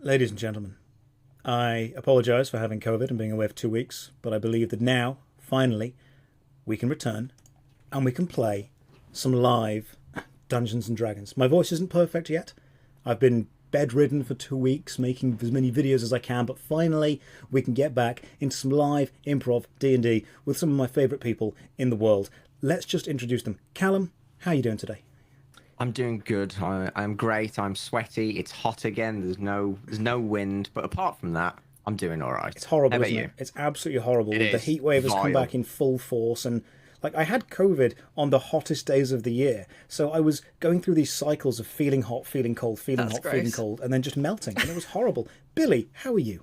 Ladies and gentlemen, I apologise for having COVID and being away for 2 weeks, but I believe that now, finally, we can return and we can play some live Dungeons and Dragons. My voice isn't perfect yet. I've been bedridden for 2 weeks, making as many videos as I can, but finally we can get back into some live improv D&D with some of my favourite people in the world. Let's just introduce them. Callum, how are you doing today? I'm doing good. I'm great. I'm sweaty. It's hot again. There's no wind, but apart from that, I'm doing all right. It's horrible, How about isn't you? it? It's absolutely horrible. It The is heat wave has come vile. back in full force, and like I had COVID on the hottest days of the year, so I was going through these cycles of feeling hot, feeling cold, feeling That's hot, gross. feeling cold, and then just melting, and it was horrible. Billy, how are you?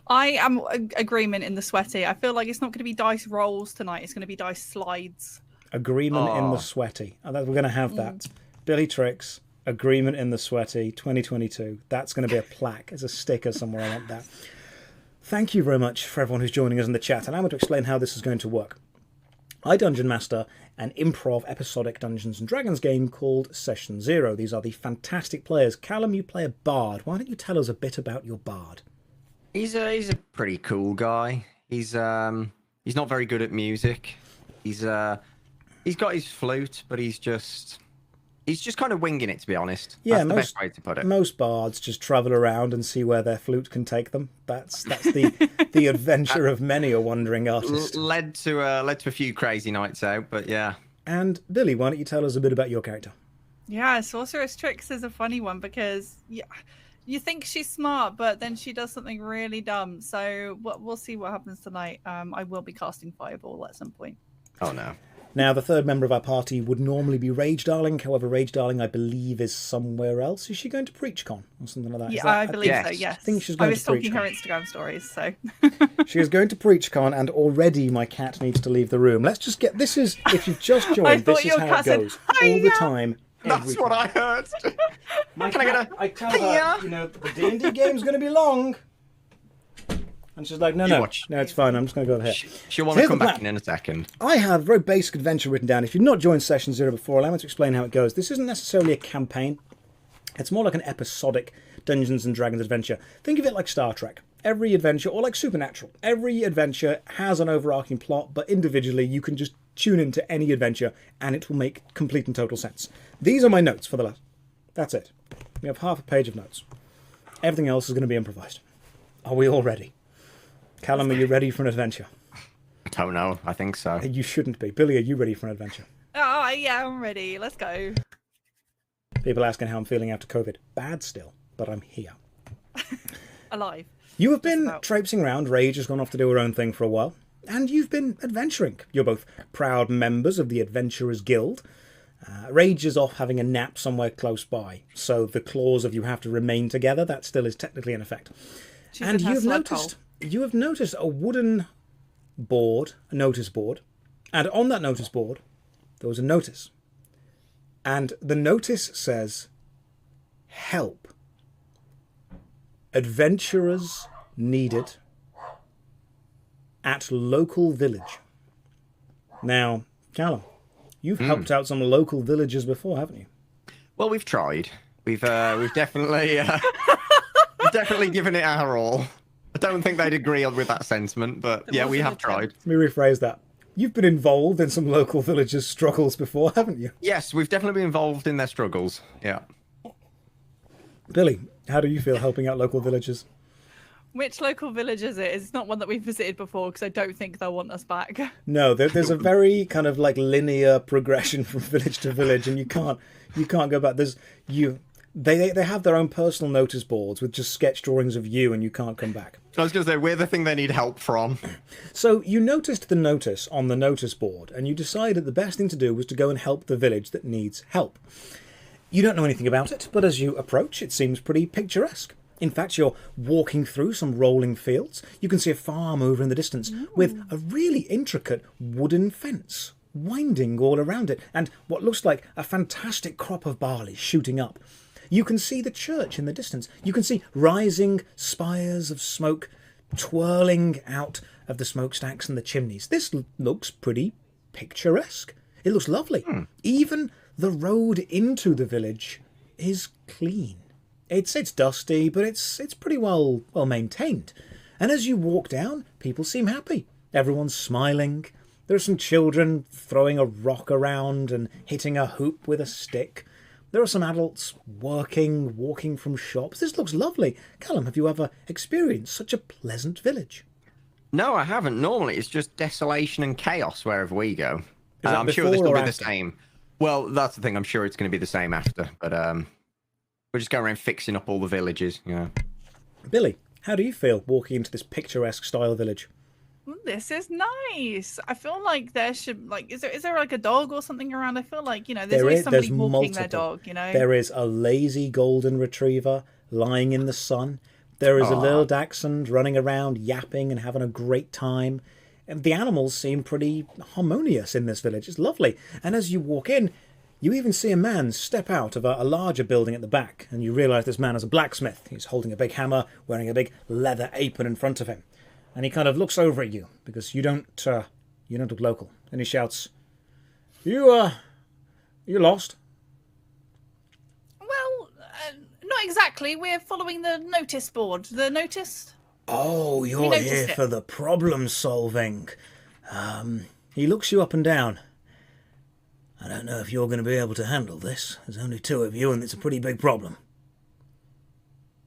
I am agreement in the sweaty. I feel like it's not going to be dice rolls tonight. It's going to be dice slides. Agreement in the Oh. sweaty. We're going to have that. Billy Trixx, agreement in the sweaty, 2022. That's going to be a plaque as a sticker somewhere. I want that. Thank you very much for everyone who's joining us in the chat, and I'm going to explain how this is going to work. I Dungeon Master an improv episodic Dungeons and Dragons game called Session Zero. These are the fantastic players. Callum, you play a bard. Why don't you tell us a bit about your bard? He's a pretty cool guy. He's not very good at music. He's got his flute, but he's just kind of winging it, to be honest. Yeah, That's the best way to put it. Most bards just travel around and see where their flute can take them. That's the adventure of many a wandering artist. Led to a few crazy nights out, but yeah. And Billy, why don't you tell us a bit about your character? Yeah, Sourceress Trixx is a funny one because you think she's smart, but then she does something really dumb. So we'll see what happens tonight. I will be casting Fireball at some point. Oh no. Now, the third member of our party would normally be Rage Darling. However, Rage Darling, I believe, is somewhere else. Is she going to PreachCon or something like that? Yeah, Is that I believe so. yes. Yes, I think she's going I was to stalking her PreachCon. Instagram stories. So She is going to PreachCon, and already my cat needs to leave the room. Let's just get... This is... If you've just joined, thought this is your how it cat said, goes. All the "Hiya." time. That's every what time. I heard. My Can I get cat, a- I tell her, Hiya? you know, the D&D game's going to be long. And she's like, no, it's fine. I'm just going to go ahead. She'll want So to here's come the back plan. in a second. I have a very basic adventure written down. If you've not joined Session Zero before, allow me to explain how it goes. This isn't necessarily a campaign. It's more like an episodic Dungeons and Dragons adventure. Think of it like Star Trek. Every adventure, or like Supernatural, every adventure has an overarching plot, but individually you can just tune into any adventure and it will make complete and total sense. These are my notes for the last. That's it. We have half a page of notes. Everything else is going to be improvised. Are we all ready? Callum, are you ready for an adventure? Oh no, I think so. You shouldn't be. Billy, are you ready for an adventure? oh yeah, I'm ready. Let's go. People asking how I'm feeling after COVID. Bad still, but I'm here. Alive. You have been about. traipsing around. Rage has gone off to do her own thing for a while. And you've been adventuring. You're both proud members of the Adventurers Guild. Rage is off having a nap somewhere close by. So the clause of you have to remain together, that still is technically in effect. She's And in her you slug have noticed a wooden board, a notice board. And on that notice board, there was a notice. And the notice says, help. Adventurers needed at local village. Now, Callum, you've helped out some local villagers before, haven't you? Well, we've tried. We've definitely we've definitely given it our all. I don't think they'd agree with that sentiment, but yeah, we wasn't have a tried. attempt. Let me rephrase that. You've been involved in some local villagers' struggles before, haven't you? Yes, we've definitely been involved in their struggles. Yeah. Billy, how do you feel helping out local villagers? Which local village is it? It's not one that we've visited before because I don't think they'll want us back. No, there's a very kind of like linear progression from village to village, and you can't go back. They have their own personal notice boards with just sketch drawings of you, and you can't come back. I was going to say, we're the thing they need help from. So you noticed the notice on the notice board, and you decided the best thing to do was to go and help the village that needs help. You don't know anything about it, but as you approach, it seems pretty picturesque. In fact, you're walking through some rolling fields. You can see a farm over in the distance with a really intricate wooden fence winding all around it, and what looks like a fantastic crop of barley shooting up. You can see the church in the distance. You can see rising spires of smoke twirling out of the smokestacks and the chimneys. This looks pretty picturesque. It looks lovely. Even the road into the village is clean. It's dusty, but it's pretty well maintained. And as you walk down, people seem happy. Everyone's smiling. There are some children throwing a rock around and hitting a hoop with a stick. There are some adults walking from shops. This looks lovely. Callum, have you ever experienced such a pleasant village? No, I haven't. Normally, it's just desolation and chaos wherever we go. I'm sure before this will or be the after? same. Well, that's the thing. I'm sure it's going to be the same after. But we're just going around fixing up all the villages. Billy, how do you feel walking into this picturesque style village? This is nice. I feel like there should is there like a dog or something around? I feel like there's always somebody walking their dog. There is a lazy golden retriever lying in the sun. There is a little dachshund running around yapping and having a great time. And the animals seem pretty harmonious in this village. It's lovely. And as you walk in, you even see a man step out of a larger building at the back, and you realise this man is a blacksmith. He's holding a big hammer, wearing a big leather apron in front of him. And he kind of looks over at you, because you don't look local. And he shouts, You lost? Well, not exactly. We're following the notice board. The notice... Oh, you're here for the problem solving. He looks you up and down. I don't know if you're going to be able to handle this. There's only 2 of you, and it's a pretty big problem.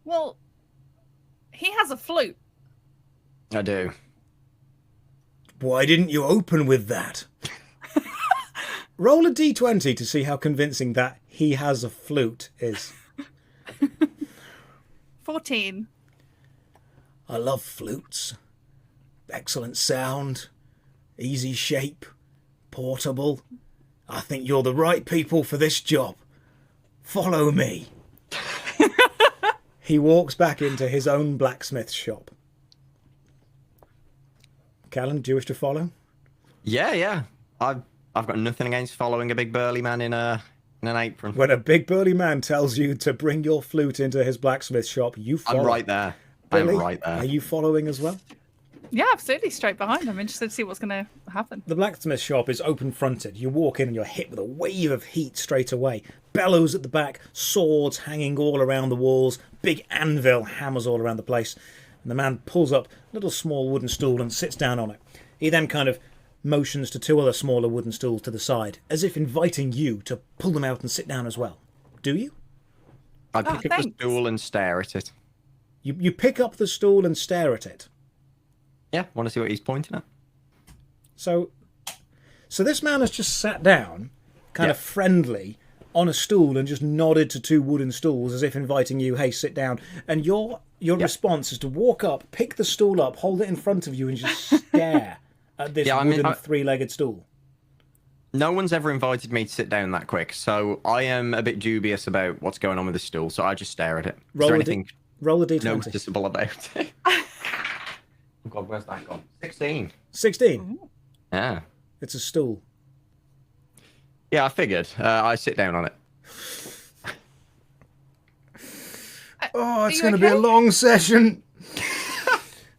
Well, he has a flute. I do. Why didn't you open with that? Roll a d20 to see how convincing that he has a flute is. 14. I love flutes. Excellent sound, easy shape, portable. I think you're the right people for this job. Follow me. He walks back into his own blacksmith shop. Callum, do you wish to follow? Yeah. I've got nothing against following a big burly man in an apron. When a big burly man tells you to bring your flute into his blacksmith shop, you follow. I'm right there. Billy, I'm right there. Are you following as well? Yeah, absolutely. Straight behind. I'm interested to see what's going to happen. The blacksmith shop is open-fronted. You walk in and you're hit with a wave of heat straight away. Bellows at the back, swords hanging all around the walls, big anvil hammers all around the place. And the man pulls up a little small wooden stool and sits down on it. He then kind of motions to 2 other smaller wooden stools to the side, as if inviting you to pull them out and sit down as well. Do you? I pick up the stool and stare at it. You pick up the stool and stare at it. Yeah, want to see what he's pointing at. So this man has just sat down, kind of friendly, on a stool and just nodded to 2 wooden stools as if inviting you, hey, sit down. And your response is to walk up, pick the stool up, hold it in front of you and just stare at this wooden 3-legged stool. No one's ever invited me to sit down that quick, so I am a bit dubious about what's going on with the stool, so I just stare at it. Is there anything roll a d20. noticeable about it? Oh God, where's that gone? 16. 16? Yeah. It's a stool. Yeah, I figured. I sit down on it. Oh, it's going to be a long session.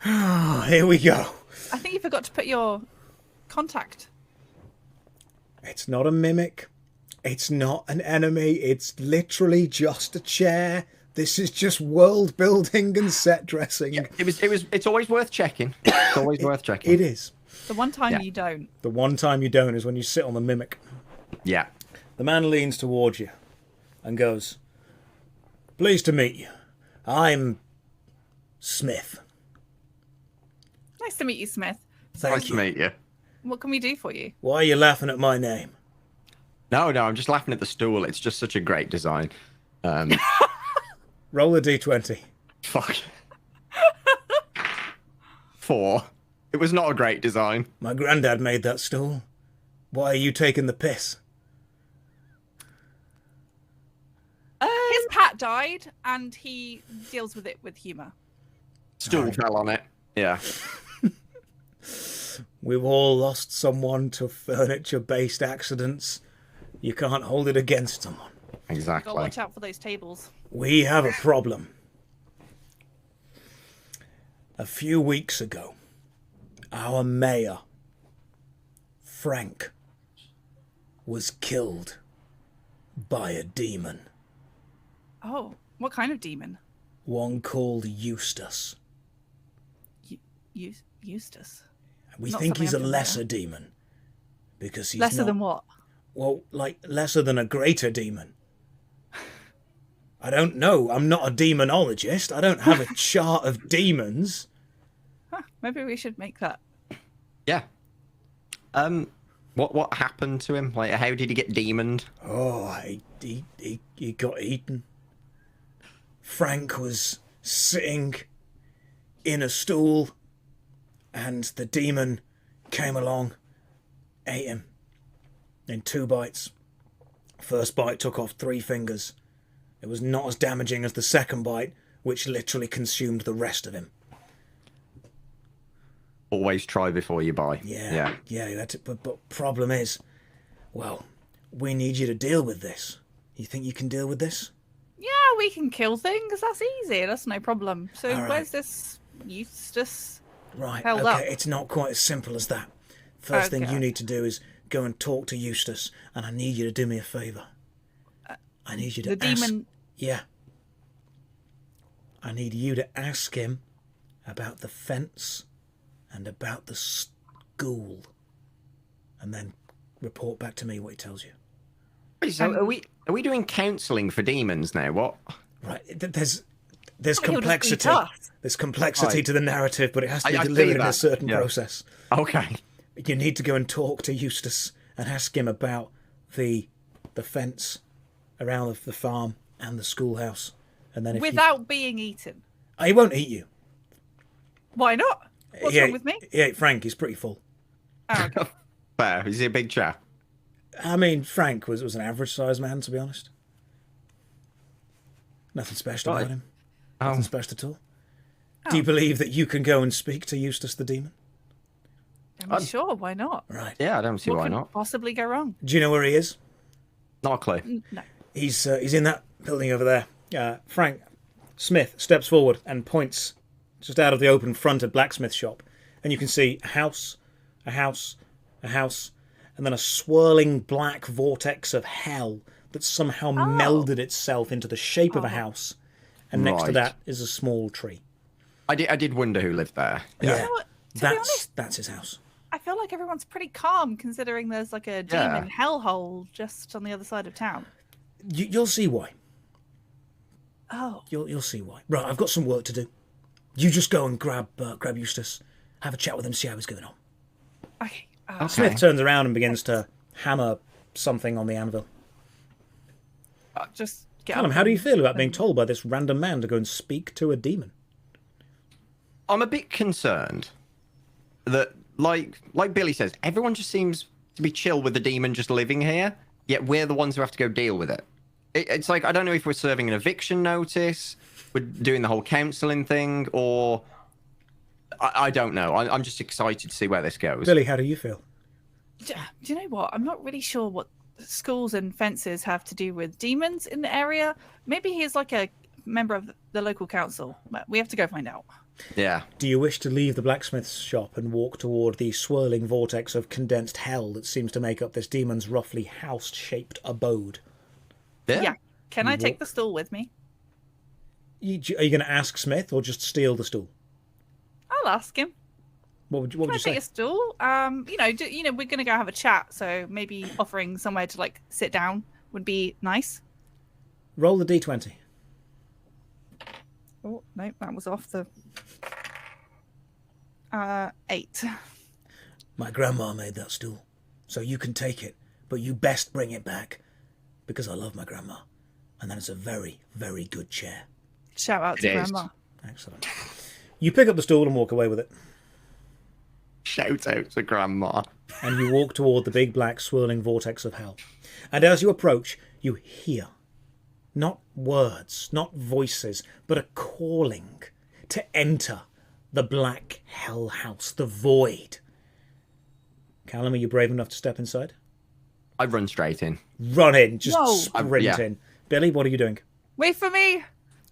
Here we go. I think you forgot to put your contact. It's not a mimic. It's not an enemy. It's literally just a chair. This is just world building and set dressing. Yeah, it's always worth checking. It's always worth checking. It is. The one time you don't. The one time you don't is when you sit on the mimic. Yeah. The man leans towards you and goes, Pleased to meet you. I'm Smith. Nice to meet you, Smith. Nice to meet you. What can we do for you? Why are you laughing at my name? No, I'm just laughing at the stool. It's just such a great design. Roll a d20. Fuck. 4. It was not a great design. My granddad made that stool. Why are you taking the piss? His cat died, and he deals with it with humour. Stool fell on it. Yeah. We've all lost someone to furniture-based accidents. You can't hold it against someone. Exactly. Gotta watch out for those tables. We have a problem. A few weeks ago, our mayor, Frank, was killed by a demon. Oh, What kind of demon? One called Eustace. Eustace. We Not think he's a something I'm familiar. lesser demon. Because he's Lesser not... than what? Well, like, lesser than a greater demon. I don't know. I'm not a demonologist. I don't have a chart of demons. Huh, maybe we should make that. Yeah. What happened to him? Like, how did he get demoned? Oh, he got eaten. Frank was sitting in a stool, and the demon came along, ate him in 2 bites. First bite took off 3 fingers. It was not as damaging as the second bite, which literally consumed the rest of him. Always try before you buy. Yeah. That's it. But problem is, well, we need you to deal with this. You think you can deal with this? Yeah, we can kill things. That's easy. That's no problem. So All right. where's this Eustace? Right, Held okay, up. it's not quite as simple as that. First thing Okay. you need to do is go and talk to Eustace, and I need you to do me a favour. I need you to The ask... demon. Yeah. I need you to ask him about the fence and about the school, and then report back to me what he tells you. Wait, so are we doing counselling for demons now? What? Right, there's Oh, he'll just complexity. eat us. There's complexity Right. to the narrative, but it has to be I see delivered in a that. certain Yeah. process. Okay. You need to go and talk to Eustace and ask him about the fence around the farm and the schoolhouse. And then if Without being eaten. he won't eat you. Why not? What's wrong with me? He ate Frank. He's pretty full. Oh, okay. Fair. Is he a big chap? I mean, Frank was an average-sized man, to be honest. Nothing special Right. about him. Oh. Nothing special at all. Do you believe that you can go and speak to Eustace the demon? I mean, sure, why not? Right. Yeah, I don't see What why could not. possibly go wrong? Do you know where he is? Not a clue. No. He's in that building over there. Frank Smith steps forward and points just out of the open front of blacksmith shop, and you can see a house, a house, a house, and then a swirling black vortex of hell that somehow melded itself into the shape of a house, and next to Right. that is a small tree. I did wonder who lived there. Yeah, You know what? To be honest, that's his house. I feel like everyone's pretty calm considering there's like a demon hellhole just on the other side of town. You'll see why. Oh, You'll see why. Right, I've got some work to do. You just go and grab Eustace, have a chat with him, see how he's going on. okay. Okay. Smith turns around and begins to hammer something on the anvil. Just get Callum, up how do you and- feel about being told by this random man to go and speak to a demon? I'm a bit concerned that, like Billy says, everyone just seems to be chill with the demon just living here, yet we're the ones who have to go deal with it. It's like, I don't know if we're serving an eviction notice, we're doing the whole counselling thing, or... I don't know. I'm just excited to see where this goes. Billy, how do you feel? Do you know what? I'm not really sure what schools and fences have to do with demons in the area. Maybe he's like a member of the local council. But we have to go find out. Yeah. Do you wish to leave the blacksmith's shop and walk toward the swirling vortex of condensed hell that seems to make up this demon's roughly house-shaped abode? Yeah. Can I take walk- the stool with me? Are you going to ask Smith or just steal the stool? I'll ask him. What would Can I you take say? a stool? We're gonna go have a chat, so maybe offering somewhere to like sit down would be nice. Roll the d20. Oh no, that was off the 8. My grandma made that stool, so you can take it, but you best bring it back, because I love my grandma, and that is a very, very good chair. Shout out to It is. Grandma. Excellent. You pick up the stool and walk away with it, Shout out to Grandma. and you walk toward the big black swirling vortex of hell. And as you approach, you hear, not words, not voices, but a calling to enter the black hell house, the void. Callum, are you brave enough to step inside? I run straight in. Run in, just Whoa. sprint Yeah. in. Billy, what are you doing? Wait for me.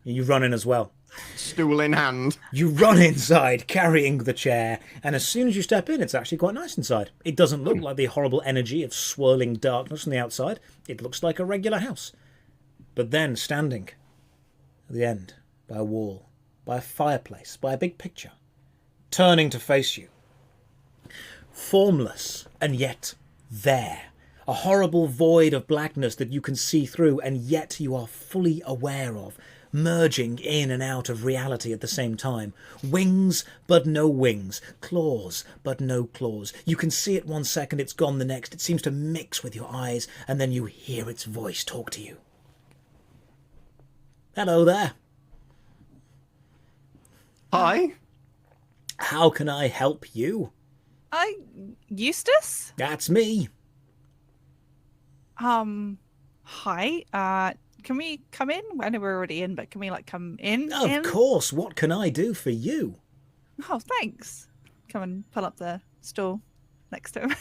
You run in as well. Stool in hand. You run inside carrying the chair, and as soon as you step in, it's actually quite nice inside. It doesn't look like the horrible energy of swirling darkness on the outside. It looks like a regular house. But then, standing at the end, by a wall, by a fireplace, by a big picture, turning to face you. Formless, and yet there. A horrible void of blackness that you can see through, and yet you are fully aware of, merging in and out of reality at the same time. Wings, but no wings. Claws, but no claws. You can see it 1 second, it's gone the next. It seems to mix with your eyes, and then you hear its voice talk to you. Hello there. Hi. How can I help you? Eustace? That's me. Hi. Can we come in? I know we're already in, but can we come in? Of course. What can I do for you? Oh, thanks. Come and pull up the stool next to him.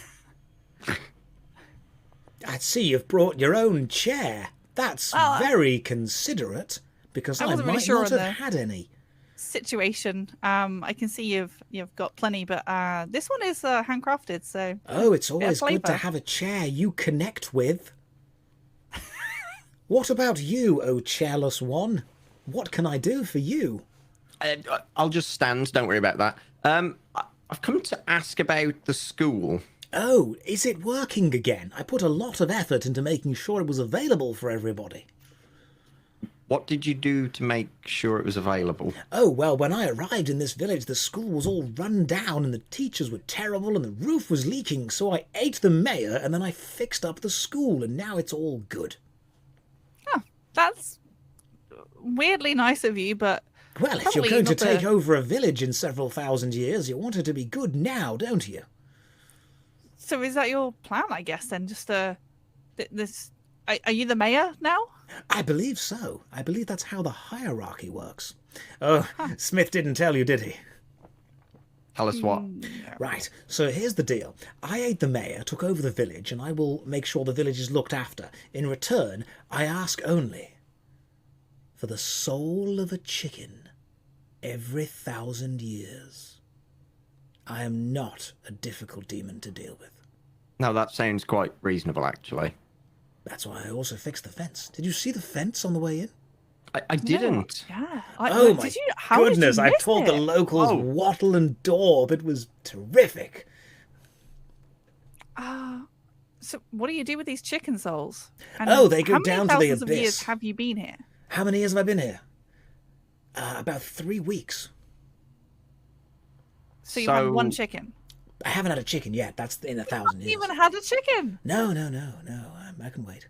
I see you've brought your own chair. That's very considerate, because I wasn't might really sure not on have had any. Situation. I can see you've got plenty, but this one is handcrafted, so. Oh, it's always good to flavour. have a chair you connect with. What about you, oh chairless one? What can I do for you? I'll just stand. Don't worry about that. I've come to ask about the school. Oh, is it working again? I put a lot of effort into making sure it was available for everybody. What did you do to make sure it was available? Oh, well, when I arrived in this village, the school was all run down and the teachers were terrible and the roof was leaking, so I ate the mayor and then I fixed up the school and now it's all good. Oh, that's weirdly nice of you, but. Well, if you're going to take over a village in several thousand years, you want it to be good now, don't you? So is that your plan, I guess, then? Just this. Are you the mayor now? I believe so. I believe that's how the hierarchy works. Oh, Smith didn't tell you, did he? Tell us what. Right, so here's the deal. I aid the mayor, took over the village, and I will make sure the village is looked after. In return, I ask only for the soul of a chicken every 1,000 years. I am not a difficult demon to deal with. No, that sounds quite reasonable, actually. That's why I also fixed the fence. Did you see the fence on the way in? I didn't. Yeah. Oh my goodness, I told the it? locals wattle and daub. It was terrific. So what do you do with these chicken souls? And they go down to the abyss. How many thousands of years have you been here? How many years have I been here? About 3 weeks. So you've had one chicken? I haven't had a chicken yet. That's in 1,000 years. You haven't even had a chicken? No. I can wait.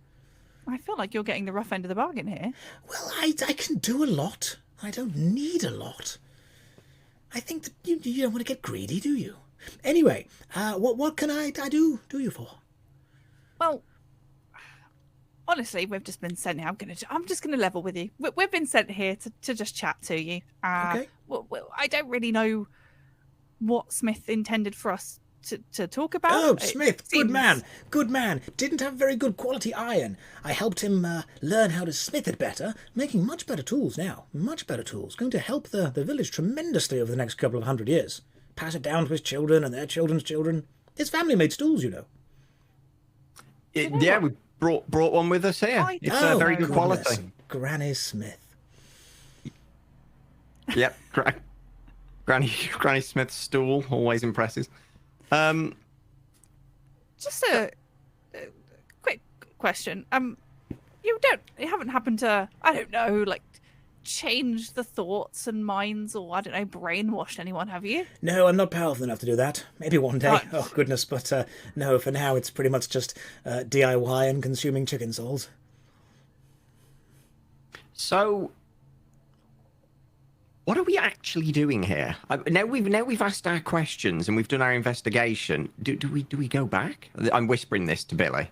I feel like you're getting the rough end of the bargain here. Well, I can do a lot. I don't need a lot. I think that you don't want to get greedy, do you? Anyway, what can I do you for? Well, honestly, we've just been sent here. I'm just gonna level with you. We've been sent here to just chat to you. Okay. Well, I don't really know what Smith intended for us to talk about. Oh, Smith, Good good man. Didn't have very good quality iron. I helped him learn how to smith it better, making much better tools now. Much better tools. Going to help the village tremendously over the next couple of 100 years. Pass it down to his children and their children's children. His family made stools, you know. Yeah, we brought one with us here. It's very good quality. Granny Smith. Yep, Granny Smith's stool always impresses. Just a quick question. You haven't happened to, I don't know, change the thoughts and minds, or I don't know, brainwashed anyone, have you? No, I'm not powerful enough to do that. Maybe one day. Right. Oh goodness, but no, for now it's pretty much just DIY and consuming chicken souls. So, what are we actually doing here? Now we've asked our questions and we've done our investigation. Do we go back? I'm whispering this to Billy.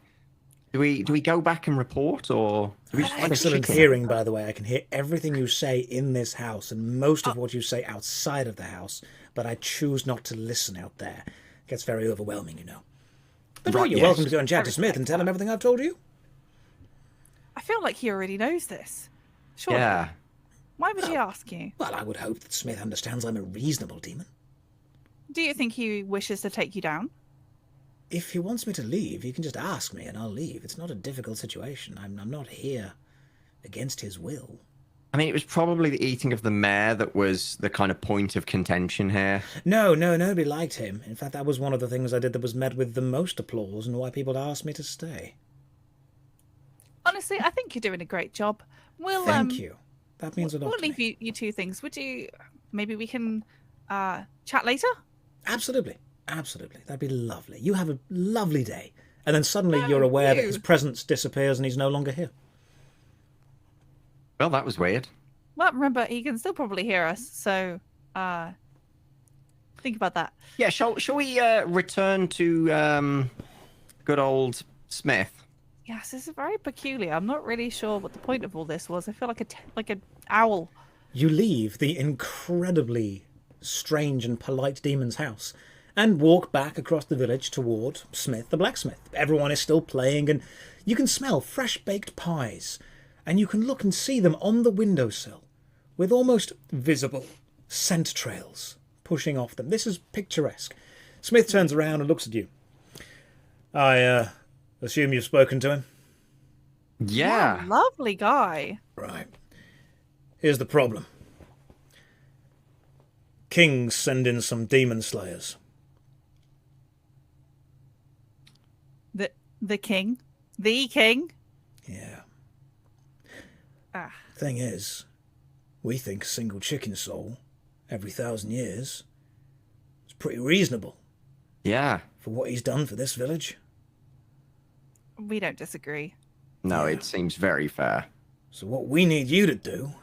Do we go back and report, or do we just excellent hearing, by the way? I can hear everything you say in this house and most of what you say outside of the house, but I choose not to listen out there. It gets very overwhelming, you know. But right, you're welcome to go and chat to Smith and tell him everything I've told you. I feel like he already knows this. Sure. Yeah. Why would he ask you? Well, I would hope that Smith understands I'm a reasonable demon. Do you think he wishes to take you down? If he wants me to leave, he can just ask me and I'll leave. It's not a difficult situation. I'm not here against his will. I mean, it was probably the eating of the mayor that was the kind of point of contention here. No, nobody liked him. In fact, that was one of the things I did that was met with the most applause and why people asked me to stay. Honestly, I think you're doing a great job. We'll Thank you. That means a lot We'll to leave me. you two things. Would you? Maybe we can chat later. Absolutely. Absolutely. That'd be lovely. You have a lovely day. And then suddenly No, you're aware that you. his presence disappears and he's no longer here. Well, that was weird. Well, remember, he can still probably hear us. So think about that. Yeah, shall we return to good old Smith? Yes, this is very peculiar. I'm not really sure what the point of all this was. I feel like an owl. You leave the incredibly strange and polite demon's house and walk back across the village toward Smith the blacksmith. Everyone is still playing and you can smell fresh baked pies and you can look and see them on the windowsill with almost visible scent trails pushing off them. This is picturesque. Smith turns around and looks at you. I assume you've spoken to him? Yeah. Lovely guy. Right. Here's the problem. Kings send in some demon slayers. The king? The king? Yeah. Ah. Thing is, we think a single chicken soul every 1,000 years is pretty reasonable Yeah. for what he's done for this village. We don't disagree. No, Yeah. it seems very fair. So what we need you to do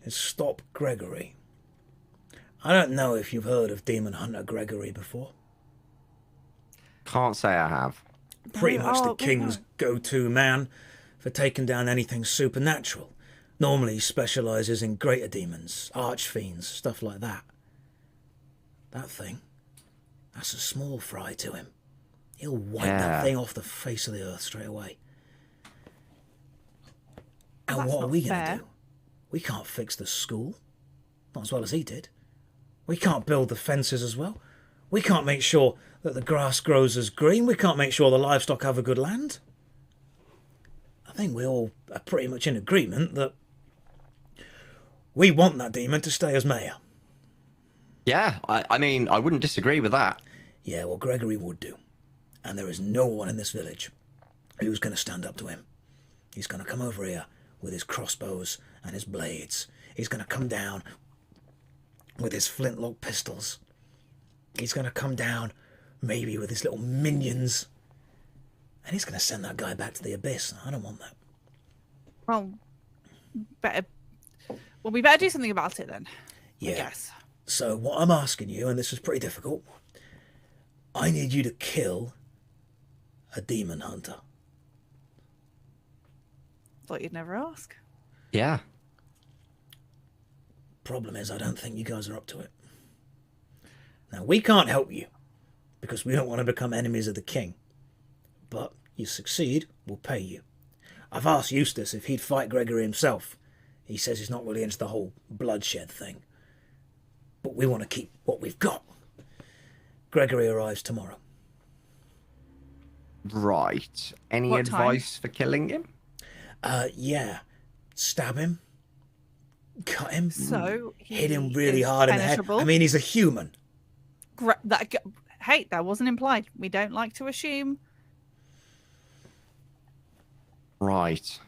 is stop Gregory. I don't know if you've heard of Demon Hunter Gregory before. Can't say I have. Pretty No, much the wait, king's no. go-to man for taking down anything supernatural. Normally he specialises in greater demons, archfiends, stuff like that. That thing, that's a small fry to him. He'll wipe that Yeah. thing off the face of the earth straight away. And That's what are not we going fair. to do? We can't fix the school. Not as well as he did. We can't build the fences as well. We can't make sure that the grass grows as green. We can't make sure the livestock have a good land. I think we all are pretty much in agreement that we want that demon to stay as mayor. Yeah, I mean, I wouldn't disagree with that. Yeah, well, Gregory would do. And there is no one in this village who's going to stand up to him. He's going to come over here with his crossbows and his blades. He's going to come down with his flintlock pistols. He's going to come down maybe with his little minions. And he's going to send that guy back to the abyss. I don't want that. Well, we better do something about it then. Yeah. I guess. So what I'm asking you, and this is pretty difficult, I need you to kill a demon hunter. Thought you'd never ask. Yeah. Problem is, I don't think you guys are up to it. Now, we can't help you, because we don't want to become enemies of the king. But you succeed, we'll pay you. I've asked Eustace if he'd fight Gregory himself. He says he's not really into the whole bloodshed thing. But we want to keep what we've got. Gregory arrives tomorrow. Right. Any What time? advice for killing him? Yeah. Stab him. Cut him. So Hit him he really is hard in the head. penetrable. I mean, he's a human. Hey, that wasn't implied. We don't like to assume. Right.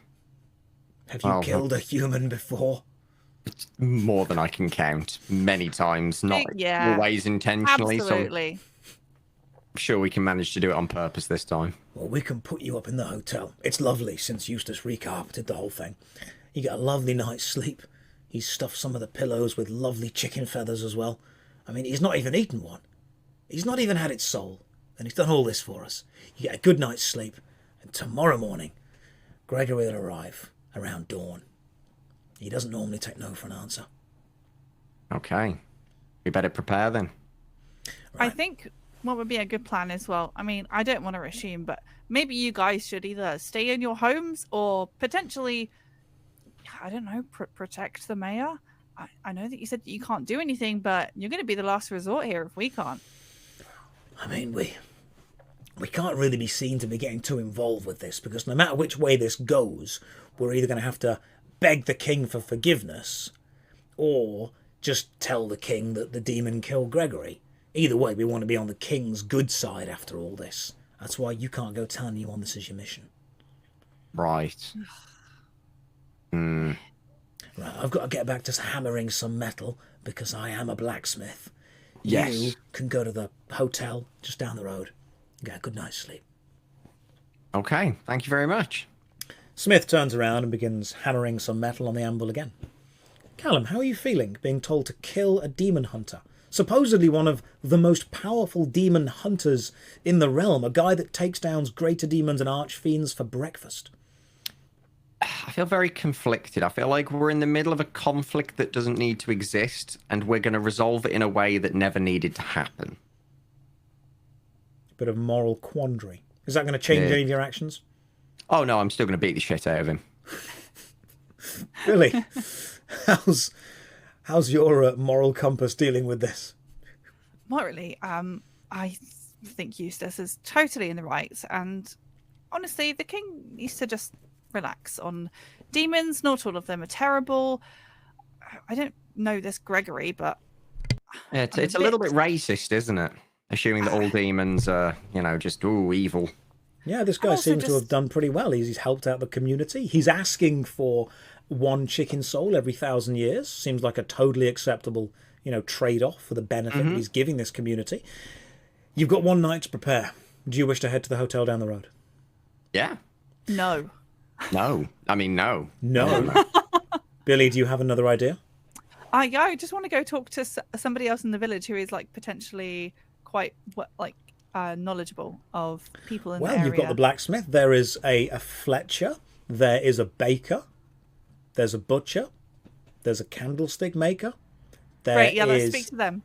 Have you Well, killed a human before? It's more than I can count. Many times, not Yeah. always intentionally. Absolutely. So I'm sure we can manage to do it on purpose this time. Well, we can put you up in the hotel. It's lovely since Eustace recarpeted the whole thing. You get a lovely night's sleep. He's stuffed some of the pillows with lovely chicken feathers as well. I mean, he's not even eaten one. He's not even had its soul. And he's done all this for us. You get a good night's sleep. And tomorrow morning, Gregory will arrive around dawn. He doesn't normally take no for an answer. Okay. We better prepare then. I think what would be a good plan as well. I mean, I don't want to assume, but maybe you guys should either stay in your homes or potentially, I don't know, protect the mayor. I know that you said that you can't do anything, but you're going to be the last resort here if we can't. I mean, we can't really be seen to be getting too involved with this because no matter which way this goes, we're either going to have to beg the king for forgiveness, or just tell the king that the demon killed Gregory. Either way, we want to be on the king's good side after all this. That's why you can't go telling anyone this is your mission. Right. Right, I've got to get back to hammering some metal because I am a blacksmith. Yes. You can go to the hotel just down the road. Get a good night's sleep. Okay, thank you very much. Smith turns around and begins hammering some metal on the anvil again. Callum, how are you feeling being told to kill a demon hunter? Supposedly one of the most powerful demon hunters in the realm, a guy that takes down greater demons and archfiends for breakfast. I feel very conflicted. I feel like we're in the middle of a conflict that doesn't need to exist, and we're going to resolve it in a way that never needed to happen. Bit of moral quandary. Is that going to change any of your actions? Oh no, I'm still going to beat the shit out of him. Really? How's your moral compass dealing with this? Morally, I think Eustace is totally in the right, and honestly, the king needs to just relax on demons. Not all of them are terrible. I don't know this Gregory, but Yeah, it's a little bit racist, isn't it? Assuming that all demons are, just evil. Yeah, this guy seems to have done pretty well. He's helped out the community. He's asking for one chicken soul every 1,000 years. Seems like a totally acceptable, trade-off for the benefit that he's giving this community. You've got one night to prepare. Do you wish to head to the hotel down the road? Yeah. no. No. I mean, no. No. Billy, do you have another idea? Yeah, I just want to go talk to somebody else in the village who is potentially quite knowledgeable of people in the area. Well, you've got the blacksmith. There is a Fletcher. There is a baker. There's a butcher. There's a candlestick maker. Great, yeah, let's speak to them.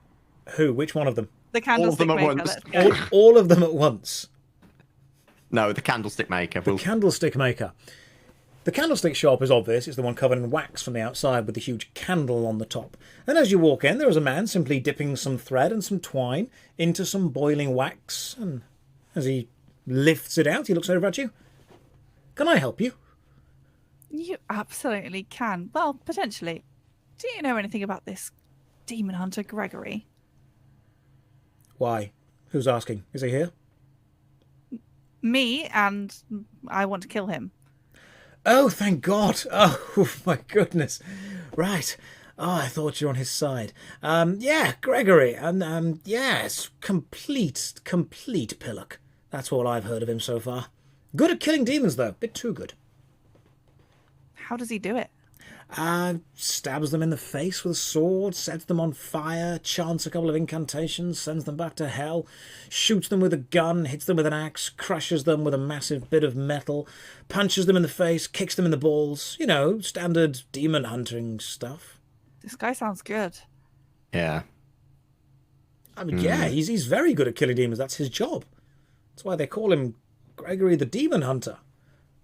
Who? Which one of them? The candlestick all of them maker. at once. All of them at once. No, the candlestick maker. The candlestick maker. The candlestick shop is obvious. It's the one covered in wax from the outside with the huge candle on the top. And as you walk in, there is a man simply dipping some thread and some twine into some boiling wax. And as he lifts it out, he looks over at you. Can I help you? You absolutely can. Well, potentially. Do you know anything about this demon hunter, Gregory? Why? Who's asking? Is he here? Me, and I want to kill him. Oh, thank God. Oh, my goodness. Right. Oh, I thought you were on his side. Yeah, Gregory. Yes, complete pillock. That's all I've heard of him so far. Good at killing demons, though. Bit too good. How does he do it? Stabs them in the face with a sword, sets them on fire, chants a couple of incantations, sends them back to hell, shoots them with a gun, hits them with an axe, crushes them with a massive bit of metal, punches them in the face, kicks them in the balls. Standard demon hunting stuff. This guy sounds good. Yeah. I mean, yeah, he's very good at killing demons. That's his job. That's why they call him Gregory the Demon Hunter.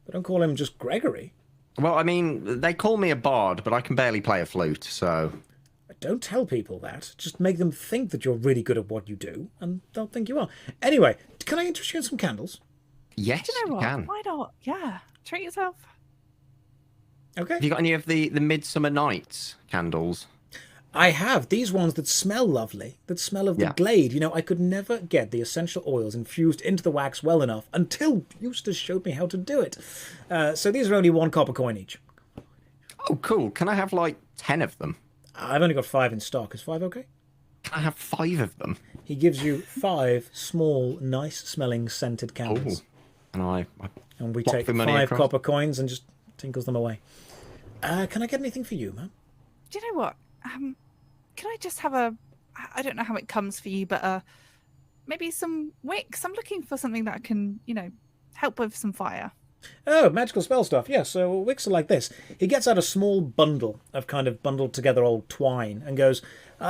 They don't call him just Gregory. Well, I mean, they call me a bard, but I can barely play a flute, so... Don't tell people that. Just make them think that you're really good at what you do, and they'll think you are. Anyway, can I interest you in some candles? Yes, Do you know what? can. Why not? Yeah. Treat yourself. Okay. Have you got any of the Midsummer Nights candles? I have these ones that smell lovely, that smell of the glade. I could never get the essential oils infused into the wax well enough until Eustace showed me how to do it. So these are only 1 copper coin each. Oh, cool. Can I have, 10 of them? I've only got 5 in stock. Is 5 okay? Can I have 5 of them? He gives you 5 small, nice-smelling scented candles. Oh. And we take 5 copper coins and just tinkles them away. Can I get anything for you, man? Do you know what? Can I just have I don't know how it comes for you, but maybe some wicks. I'm looking for something that can, help with some fire. Oh, magical spell stuff. Yeah, so wicks are like this. He gets out a small bundle of kind of bundled together old twine and goes,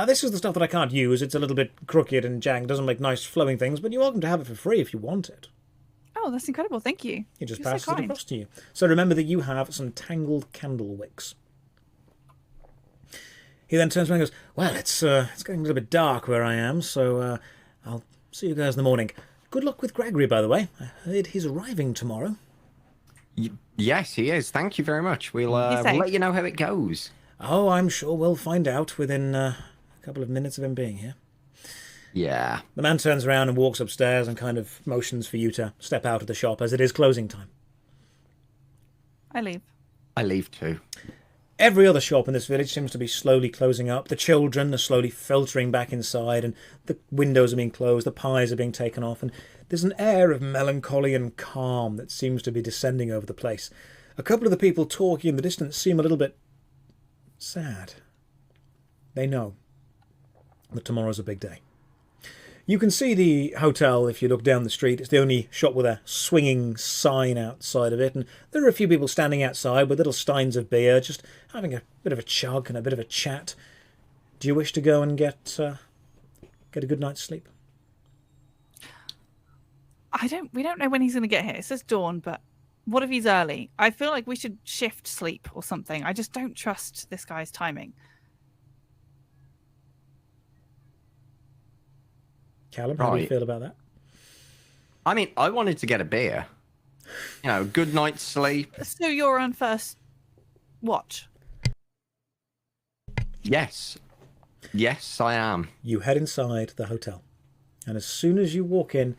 this is the stuff that I can't use. It's a little bit crooked and jagged, doesn't make nice flowing things, but you're welcome to have it for free if you want it. Oh, that's incredible. Thank you. He just passes it across to you. So remember that you have some tangled candle wicks. He then turns around and goes, well, it's getting a little bit dark where I am, so I'll see you guys in the morning. Good luck with Gregory, by the way. I heard he's arriving tomorrow. Yes, he is. Thank you very much. We'll safe? let you know how it goes. Oh, I'm sure we'll find out within a couple of minutes of him being here. Yeah. The man turns around and walks upstairs and kind of motions for you to step out of the shop as it is closing time. I leave. I leave too. Every other shop in this village seems to be slowly closing up. The children are slowly filtering back inside, and the windows are being closed, the pies are being taken off, and there's an air of melancholy and calm that seems to be descending over the place. A couple of the people talking in the distance seem a little bit sad. They know that tomorrow's a big day. You can see the hotel if you look down the street. It's the only shop with a swinging sign outside of it, and there are a few people standing outside with little steins of beer, just having a bit of a chug and a bit of a chat. Do you wish to go and get a good night's sleep? We don't know when he's going to get here. It says dawn, but what if he's early? I feel like we should shift sleep or something. I just don't trust this guy's timing. Callum, how do you Right. feel about that? I mean, I wanted to get a beer. You know, good night's sleep. So you're on first watch? Yes. Yes, I am. You head inside the hotel, and as soon as you walk in,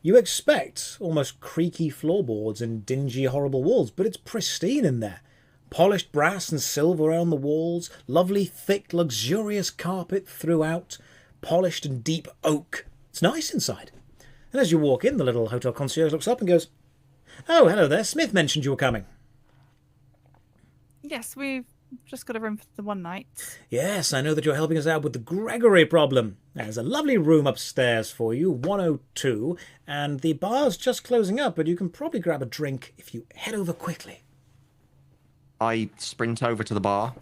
you expect almost creaky floorboards and dingy, horrible walls, but it's pristine in there. Polished brass and silver around the walls, lovely, thick, luxurious carpet throughout, polished and deep oak. It's nice inside. And as you walk in, the little hotel concierge looks up and goes, "Oh, hello there. Smith mentioned you were coming." Yes, we've just got a room for the one night. "Yes, I know that you're helping us out with the Gregory problem. There's a lovely room upstairs for you, 102, and the bar's just closing up, but you can probably grab a drink if you head over quickly." I sprint over to the bar.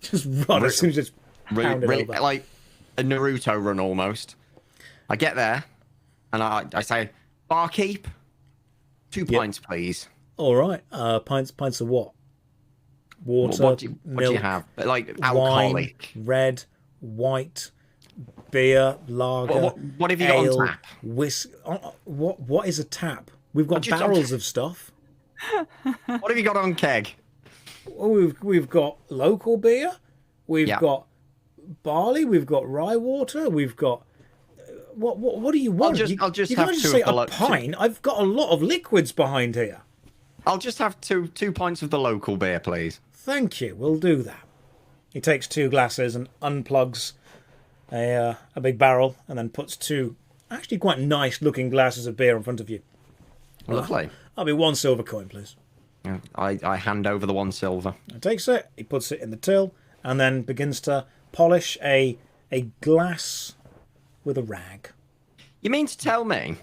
Just run as soon as it's pounded Really, over. like a Naruto run almost. I get there, and I say, "Barkeep, 2 pints, please." All right. Pints of what? Water, What do you milk, have? Like wine, alcoholic. red, white, beer, lager, What have you got ale, on tap? What is a tap? We've got Just- barrels of stuff. What have you got on keg? Oh, we've got local beer. We've Yeah. got barley. We've got rye water. We've got what do you want? I'll just you have can't just two say of the a pint. I've got a lot of liquids behind here. I'll just have two pints of the local beer, please. Thank you. We'll do that. He takes 2 glasses and unplugs a big barrel, and then puts 2 actually quite nice looking glasses of beer in front of you. Lovely. I'll be 1 silver coin, please. Yeah, I hand over the 1 silver. He takes it, he puts it in the till, and then begins to polish a glass with a rag. You mean to tell me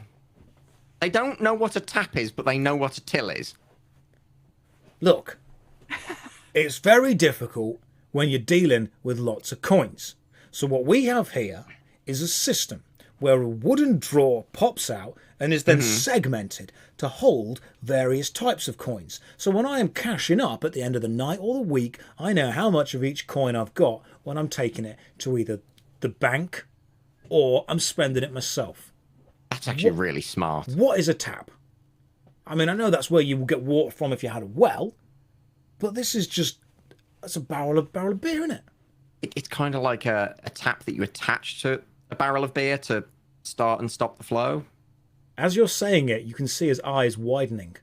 they don't know what a tap is, but they know what a till is? Look, it's very difficult when you're dealing with lots of coins. So what we have here is a system where a wooden drawer pops out and is then segmented to hold various types of coins. So when I am cashing up at the end of the night or the week, I know how much of each coin I've got when I'm taking it to either the bank or I'm spending it myself. That's actually really smart. What is a tap? I mean, I know that's where you would get water from if you had a well, but this is just, it's a barrel of beer, isn't it? It's kind of like a tap that you attach to a barrel of beer to start and stop the flow. As you're saying it, you can see his eyes widening.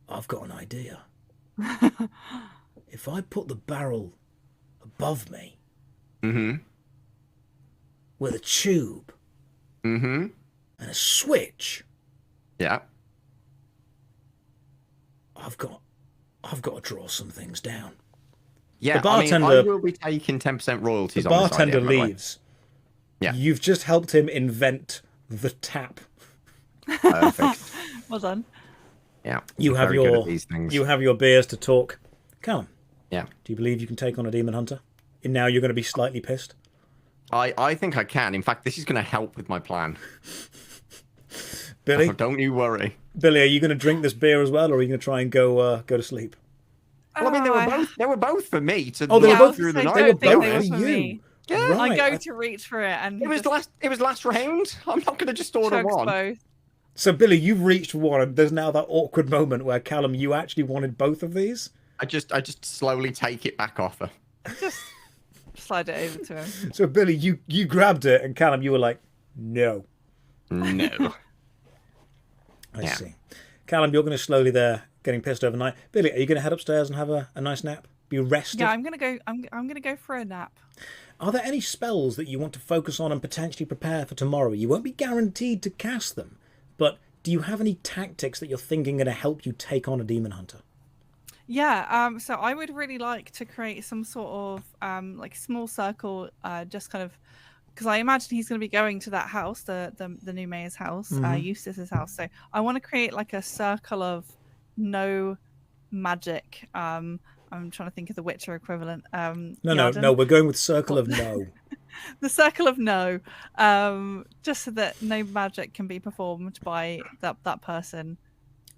I've got an idea. If I put the barrel above me with a tube and a switch, Yeah. I've got to draw some things down. Yeah, The I mean, I bartender- will be taking 10% royalties The on this bartender idea, by the way. leaves. Yeah. You've just helped him invent the tap. Perfect. Well done. Yeah. You have very good at these things. you have your beers to talk. Callum, Yeah. do you believe you can take on a demon hunter? And now you're going to be slightly pissed. I think I can. In fact, this is going to help with my plan. Billy, Don't you worry. Billy, are you going to drink this beer as well, or are you going to try and go to sleep? Well, I mean, they were both for me to Oh, they were look both- through the I night. They were don't think both they were for for you. me. Yeah. Right. I go to reach for it, and It was last round. I'm not going to just order chugs one. both. So, Billy, you've reached one, and there's now that awkward moment where, Callum, you actually wanted both of these? I just slowly take it back off her. Just slide it over to him. So, Billy, you grabbed it, and Callum, you were like, no. No. I see. Callum, you're going to slowly there, getting pissed overnight. Billy, are you going to head upstairs and have a nice nap? Be rested? Yeah, I'm gonna go for a nap. Are there any spells that you want to focus on and potentially prepare for tomorrow? You won't be guaranteed to cast them, but do you have any tactics that you're thinking are going to help you take on a demon hunter? Yeah, so I would really like to create some sort of like small circle, just kind of, because I imagine he's going to be going to that house, the new mayor's house, Eustace's house. So I want to create like a circle of no magic. I'm trying to think of the Witcher equivalent. No, we're going with circle of no. The circle of no, just so that no magic can be performed by that person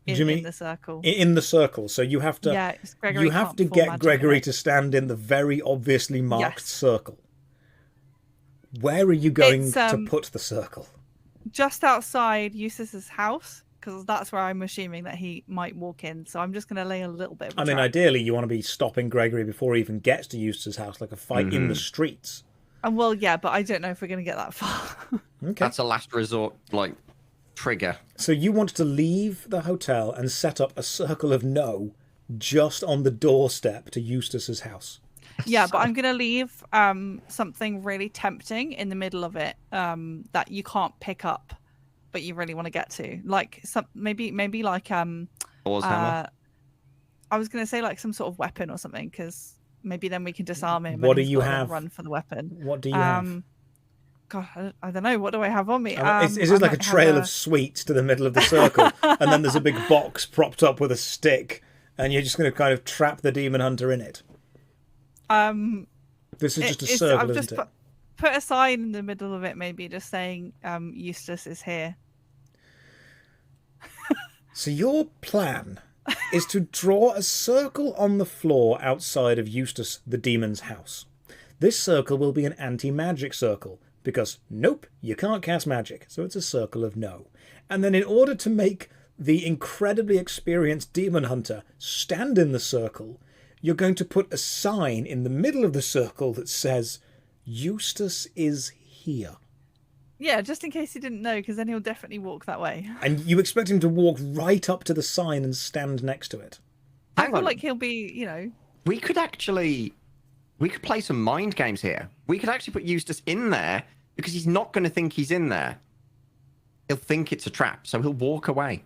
in the circle. In the circle, so you have to. Yeah, you have to get Gregory to stand in the very obviously marked circle. Where are you going to put the circle? Just outside Eustace's house, because that's where I'm assuming that he might walk in. So I'm just going to lay a little bit of a trap. Ideally, you want to be stopping Gregory before he even gets to Eustace's house, like a fight in the streets. Well, yeah, but I don't know if we're going to get that far. Okay. That's a last resort, trigger. So you want to leave the hotel and set up a circle of no just on the doorstep to Eustace's house. Yeah, but I'm going to leave something really tempting in the middle of it that you can't pick up, but you really want to get to. Like maybe like Thor's hammer. I was going to say like some sort of weapon or something, because maybe then we can disarm him. What do you have? Run for the weapon. What do you have? God, I don't know. What do I have on me? Is this like a trail of sweets to the middle of the circle, and then there's a big box propped up with a stick, and you're just going to kind of trap the demon hunter in it? This is just a circle, isn't it? Put a sign in the middle of it, maybe just saying Eustace is here. So your plan is to draw a circle on the floor outside of Eustace the demon's house. This circle will be an anti-magic circle, because nope, you can't cast magic, so it's a circle of no. And then in order to make the incredibly experienced demon hunter stand in the circle, you're going to put a sign in the middle of the circle that says, Eustace is here. Yeah, just in case he didn't know, because then he'll definitely walk that way. And you expect him to walk right up to the sign and stand next to it. I feel like he'll be, We could play some mind games here. We could actually put Eustace in there, because he's not going to think he's in there. He'll think it's a trap, so he'll walk away.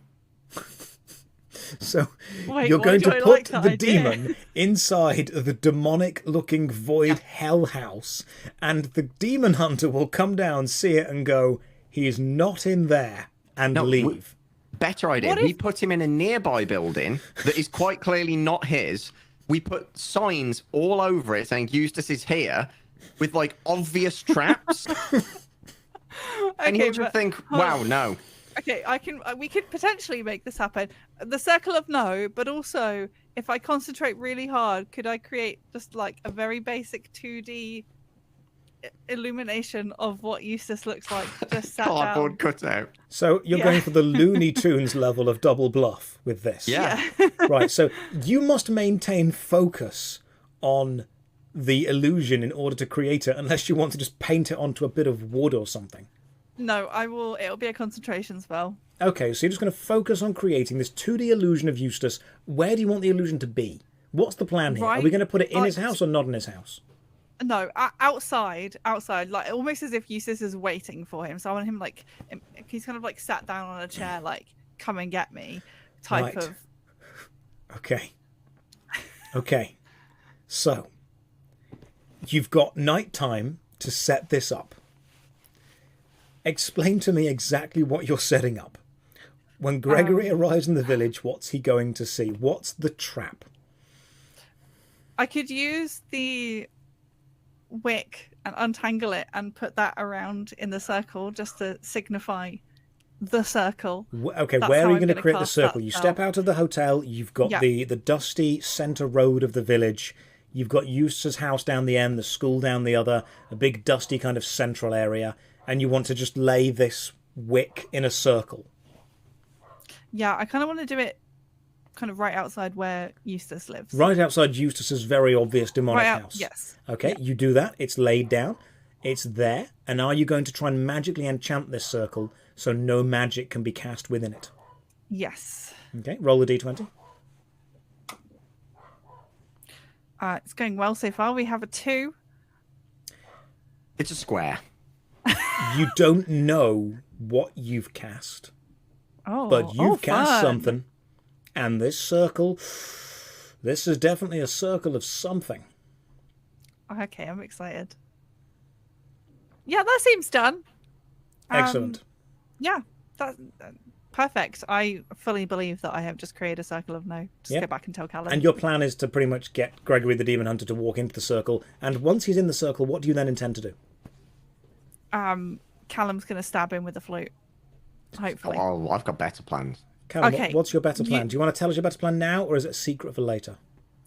So you're going to put the demon inside the demonic-looking void hell house, and the demon hunter will come down, see it, and go, he's not in there, and leave. Better idea. We put him in a nearby building that is quite clearly not his. We put signs all over it saying Eustace is here with, obvious traps. And he'll just think, wow, no. Okay, we could potentially make this happen. The circle of no, but also if I concentrate really hard, could I create just a very basic 2D illumination of what Eustace looks like just sat cardboard down? cutout. So you're going for the Looney Tunes level of double bluff with this. Yeah. Right, so you must maintain focus on the illusion in order to create it, unless you want to just paint it onto a bit of wood or something. No, I will. It'll be a concentration spell. Okay, so you're just going to focus on creating this 2D illusion of Eustace. Where do you want the illusion to be? What's the plan here? Are we going to put it in his house or not in his house? No, outside, almost as if Eustace is waiting for him. So I want him he's kind of sat down on a chair, come and get me type of. Okay. So you've got night time to set this up. Explain to me exactly what you're setting up. When Gregory arrives in the village, what's he going to see? What's the trap? I could use the wick and untangle it and put that around in the circle just to signify the circle. Okay, where are you going to create the circle? You step out of the hotel, you've got the dusty centre road of the village, you've got Eustace's house down the end, the school down the other, a big dusty kind of central area, and you want to just lay this wick in a circle. Yeah, I kind of want to do it kind of right outside where Eustace lives. Right outside Eustace's very obvious demonic house. Yes. Okay, Yeah. you do that. It's laid down. It's there. And are you going to try and magically enchant this circle so no magic can be cast within it? Yes. Okay, roll the d20. It's going well so far. We have a 2. It's a square. You don't know what you've cast, but you've cast fun. something. And this circle, this is definitely a circle of something. Okay, I'm excited. Yeah, that seems done. Excellent. Yeah, that's perfect. I fully believe that I have just created a circle of no. Just go back and tell Callum. And your plan is to pretty much get Gregory the Demon Hunter to walk into the circle. And once he's in the circle, what do you then intend to do? Callum's going to stab him with a flute. Hopefully. Oh, I've got better plans. Callum, Okay. what's your better plan? Do you want to tell us your better plan now, or is it a secret for later?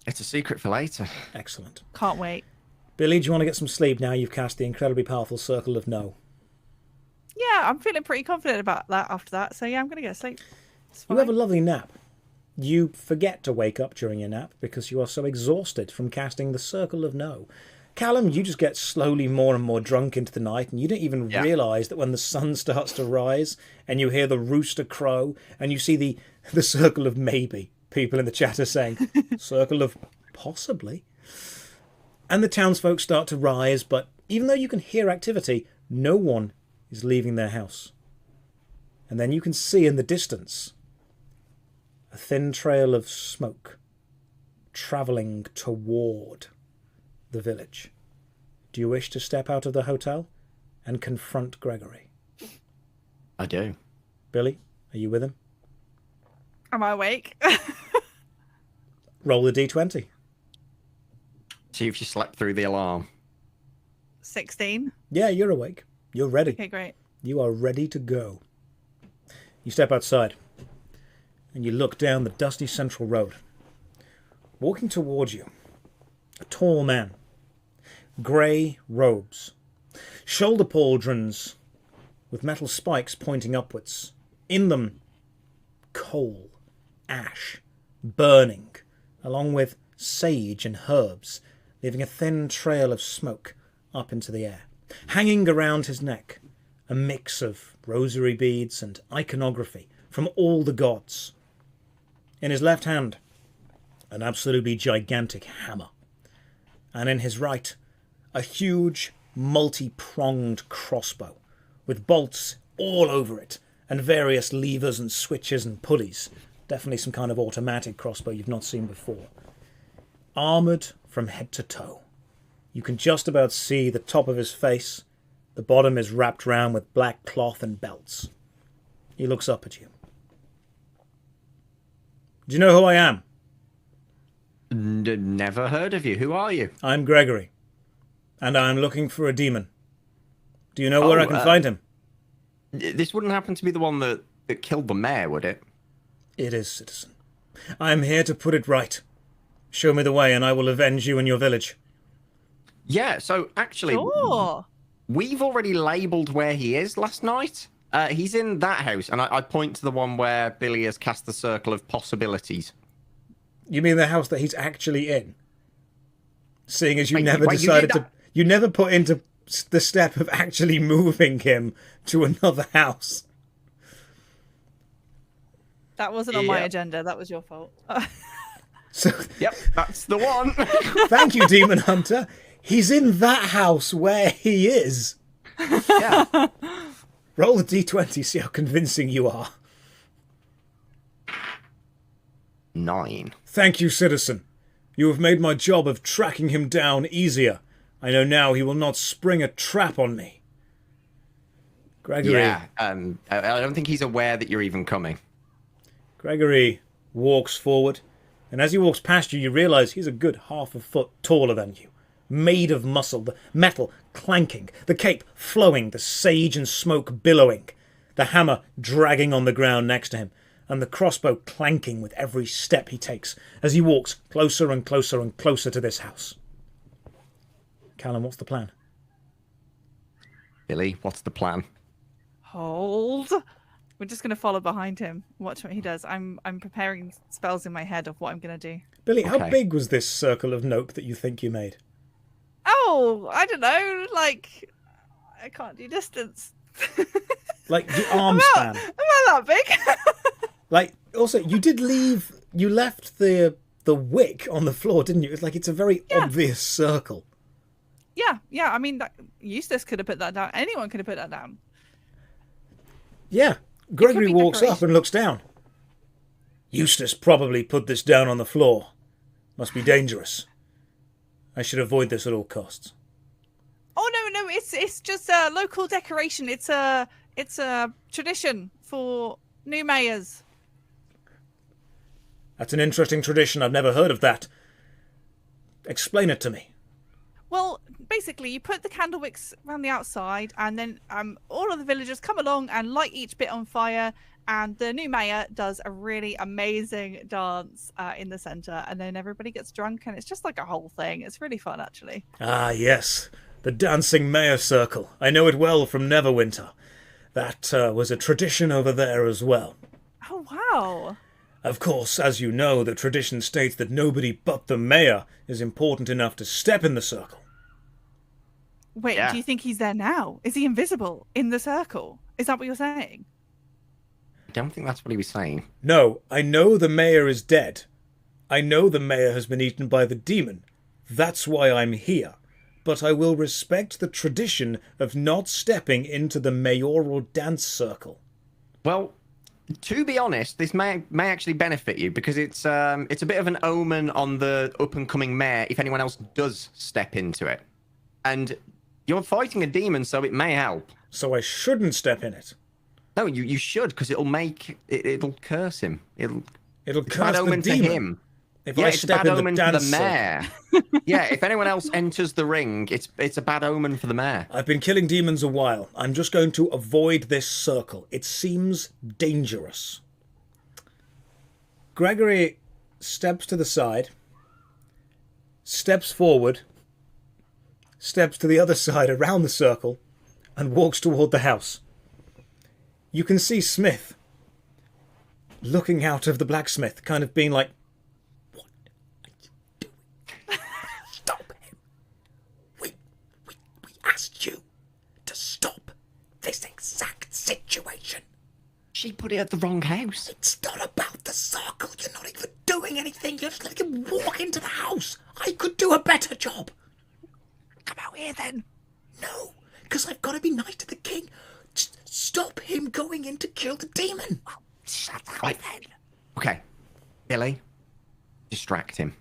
It's a secret for later. Excellent. Can't wait. Billy, do you want to get some sleep now you've cast the incredibly powerful Circle of No? Yeah, I'm feeling pretty confident about that after that. So yeah, I'm going to go to sleep. It's You fine. have a lovely nap. You forget to wake up during your nap because you are so exhausted from casting the Circle of No. Callum, you just get slowly more and more drunk into the night, and you don't even realise that when the sun starts to rise and you hear the rooster crow and you see the Circle of Maybe, people in the chat are saying, Circle of Possibly. And the townsfolk start to rise, but even though you can hear activity, no one is leaving their house. And then you can see in the distance a thin trail of smoke travelling toward the village. Do you wish to step out of the hotel and confront Gregory? I do. Billy, are you with him? Am I awake? Roll the d20. See if you slept through the alarm. 16. Yeah, you're awake. You're ready. Okay, great. You are ready to go. You step outside and you look down the dusty central road. Walking towards you, a tall man, grey robes, shoulder pauldrons with metal spikes pointing upwards. In them, coal, ash, burning, along with sage and herbs, leaving a thin trail of smoke up into the air. Hanging around his neck, a mix of rosary beads and iconography from all the gods. In his left hand, an absolutely gigantic hammer. And in his right, a huge, multi-pronged crossbow with bolts all over it and various levers and switches and pulleys. Definitely some kind of automatic crossbow you've not seen before. Armoured from head to toe. You can just about see the top of his face. The bottom is wrapped round with black cloth and belts. He looks up at you. Do you know who I am? Never heard of you. Who are you? I'm Gregory, and I'm looking for a demon. Do you know where I can find him? This wouldn't happen to be the one that killed the mayor, would it? It is, citizen. I am here to put it right. Show me the way, and I will avenge you and your village. Yeah, so actually, Sure. we've already labelled where he is last night. He's in that house, and I point to the one where Billy has cast the circle of possibilities. You mean the house that he's actually in? Seeing as you Wait, never wait, decided to... You never put into the step of actually moving him to another house. That wasn't on my Yeah. agenda. That was your fault. So, Yep, that's the one. thank you, Demon Hunter. He's in that house where he is. Yeah. Roll the d20, see how convincing you are. 9. Thank you, citizen. You have made my job of tracking him down easier. I know now he will not spring a trap on me. Gregory. Yeah, I don't think he's aware that you're even coming. Gregory walks forward, and as he walks past you, you realise he's a good half a foot taller than you. Made of muscle, the metal clanking, the cape flowing, the sage and smoke billowing, the hammer dragging on the ground next to him, and the crossbow clanking with every step he takes as he walks closer and closer and closer to this house. Callum, what's the plan? Billy, what's the plan? Hold. We're just gonna follow behind him. Watch what he does. I'm preparing spells in my head of what I'm gonna do. Billy, how big was this circle of nope that you think you made? Oh, I don't know. Like, I can't do distance. Like the arm span. About that big. Like, also, you left the wick on the floor, didn't you? It's like it's a very obvious circle. Yeah. I mean, Eustace could have put that down. Anyone could have put that down. Yeah. Gregory walks up and looks down. Eustace probably put this down on the floor. Must be dangerous. I should avoid this at all costs. Oh no, it's just a local decoration. It's a tradition for new mayors. That's an interesting tradition. I've never heard of that. Explain it to me. Well, basically, you put the candle wicks around the outside, and then all of the villagers come along and light each bit on fire. And the new mayor does a really amazing dance in the centre, and then everybody gets drunk, and it's just like a whole thing. It's really fun, actually. Ah, yes. The dancing mayor circle. I know it well from Neverwinter. That was a tradition over there as well. Oh, wow. Of course, as you know, the tradition states that nobody but the mayor is important enough to step in the circle. Wait, do you think he's there now? Is he invisible in the circle? Is that what you're saying? I don't think that's what he was saying. No, I know the mayor is dead. I know the mayor has been eaten by the demon. That's why I'm here. But I will respect the tradition of not stepping into the mayoral dance circle. Well, to be honest, this may actually benefit you because it's a bit of an omen on the up-and-coming mayor if anyone else does step into it. And you're fighting a demon, so it may help. So I shouldn't step in it? No, you should, because it'll curse him. It'll curse bad omen the demon. to him. If I it's a step bad in omen the for dance the mayor. Yeah, if anyone else enters the ring, it's a bad omen for the mayor. I've been killing demons a while. I'm just going to avoid this circle. It seems dangerous. Gregory steps to the side, steps forward, steps to the other side around the circle, and walks toward the house. You can see Smith looking out of the blacksmith, kind of being like, "What are you doing? Stop him. We asked you to stop this exact situation." She put it at the wrong house. It's not about the circle. You're not even doing anything. You're just letting him walk into the house. I could do a better job. Come out here, then. No, because I've got to be nice to the king. Just stop him going in to kill the demon. Shut up, Right. then. Okay, Billy, distract him.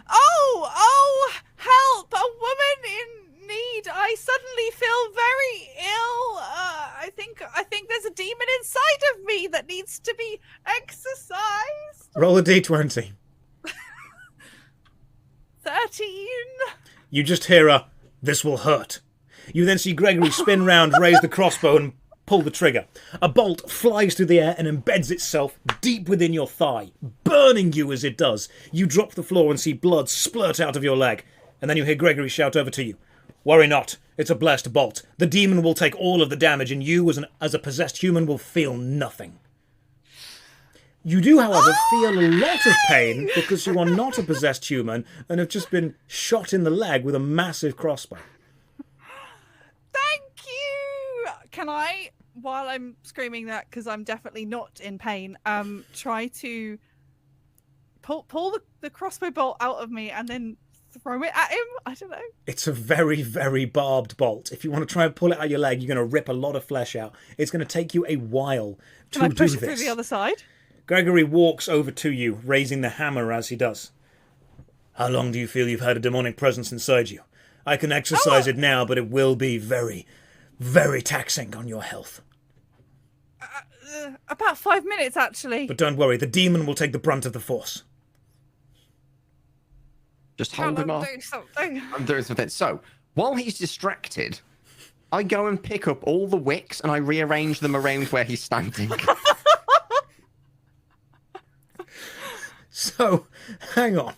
Oh, help! A woman in need. I suddenly feel very ill. I think there's a demon inside of me that needs to be exorcised. Roll a d20. 13. You just hear a, "This will hurt." You then see Gregory spin round, raise the crossbow, and pull the trigger. A bolt flies through the air and embeds itself deep within your thigh, burning you as it does. You drop to the floor and see blood splurt out of your leg. And then you hear Gregory shout over to you, "Worry not, it's a blessed bolt. The demon will take all of the damage, and you, as a possessed human, will feel nothing." You do, however, feel a lot of pain because you are not a possessed human and have just been shot in the leg with a massive crossbow. Thank you. Can I, while I'm screaming that, because I'm definitely not in pain, try to pull the crossbow bolt out of me and then throw it at him? I don't know. It's a very, very barbed bolt. If you want to try and pull it out your leg, you're going to rip a lot of flesh out. It's going to take you a while to Can I do push this. it through the other side? Gregory walks over to you, raising the hammer as he does. "How long do you feel you've had a demonic presence inside you? I can exorcise it now, but it will be very, very taxing on your health." About 5 minutes, actually. But don't worry, the demon will take the brunt of the force. Just hold him off. Do something. I'm doing something. So, while he's distracted, I go and pick up all the wicks and I rearrange them around where he's standing. So, hang on.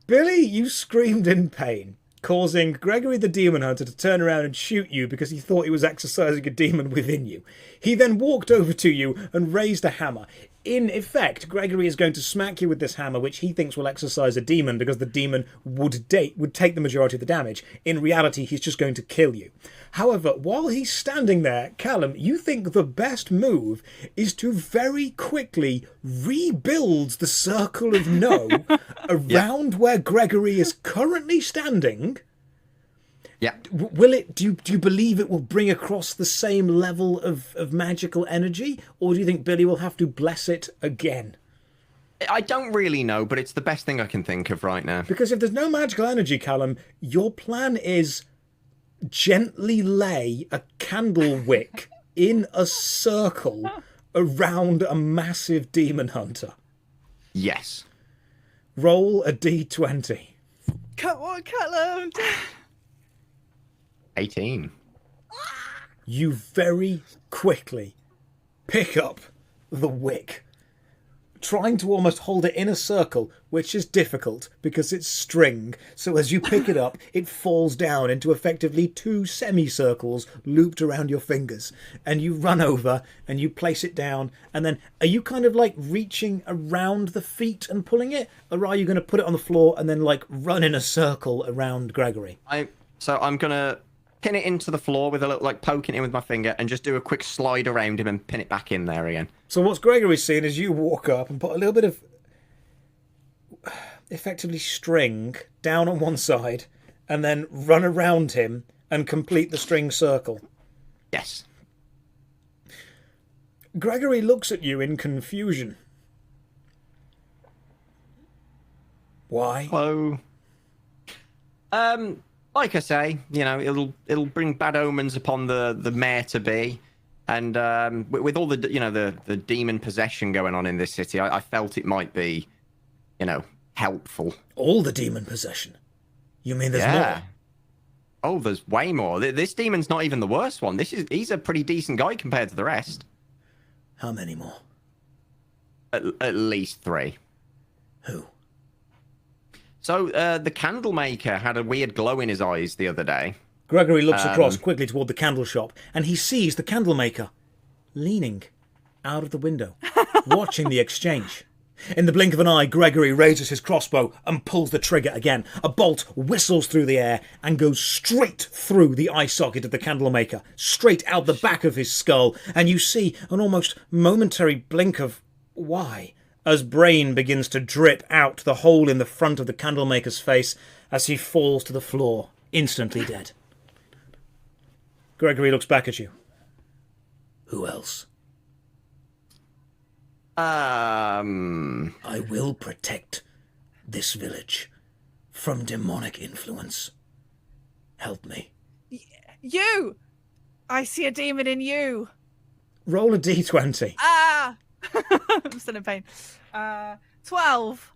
Billy, you screamed in pain. causing Gregory the Demon Hunter to turn around and shoot you because he thought he was exercising a demon within you. He then walked over to you and raised a hammer. In effect, Gregory is going to smack you with this hammer, which he thinks will exercise a demon because the demon would take the majority of the damage. In reality, he's just going to kill you. However, while he's standing there, Callum, you think the best move is to very quickly rebuild the circle of no around where Gregory is currently standing. Yeah. Will it? Do you believe it will bring across the same level of magical energy, or do you think Billy will have to bless it again? I don't really know, but it's the best thing I can think of right now. Because if there's no magical energy, Callum, your plan is gently lay a candle wick in a circle around a massive demon hunter. Yes. Roll a d20. Come on, Callum. 18. You very quickly pick up the wick, trying to almost hold it in a circle, which is difficult because it's string. So as you pick it up, it falls down into effectively 2 semicircles looped around your fingers. And you run over and you place it down. And then are you kind of like reaching around the feet and pulling it? Or are you going to put it on the floor and then like run in a circle around Gregory? So I'm going to pin it into the floor with a little, like, poking it in with my finger and just do a quick slide around him and pin it back in there again. So what's Gregory's seeing is you walk up and put a little bit of effectively string down on one side and then run around him and complete the string circle. Yes. Gregory looks at you in confusion. Why? Hello. Like I say, you know, it'll bring bad omens upon the mare to be, and with all the the demon possession going on in this city, I felt it might be, you know, helpful. All the demon possession? You mean there's more? Oh, there's way more. This demon's not even the worst one. He's a pretty decent guy compared to the rest. How many more? At least 3. Who? So, the candle maker had a weird glow in his eyes the other day. Gregory looks across quickly toward the candle shop, and he sees the candle maker leaning out of the window, watching the exchange. In the blink of an eye, Gregory raises his crossbow and pulls the trigger again. A bolt whistles through the air and goes straight through the eye socket of the candle maker, straight out the back of his skull, and you see an almost momentary blink of why, as brain begins to drip out the hole in the front of the candlemaker's face as he falls to the floor, instantly dead. Gregory looks back at you. Who else? I will protect this village from demonic influence. Help me. You! I see a demon in you. Roll a d20. Ah! I'm still in pain. 12.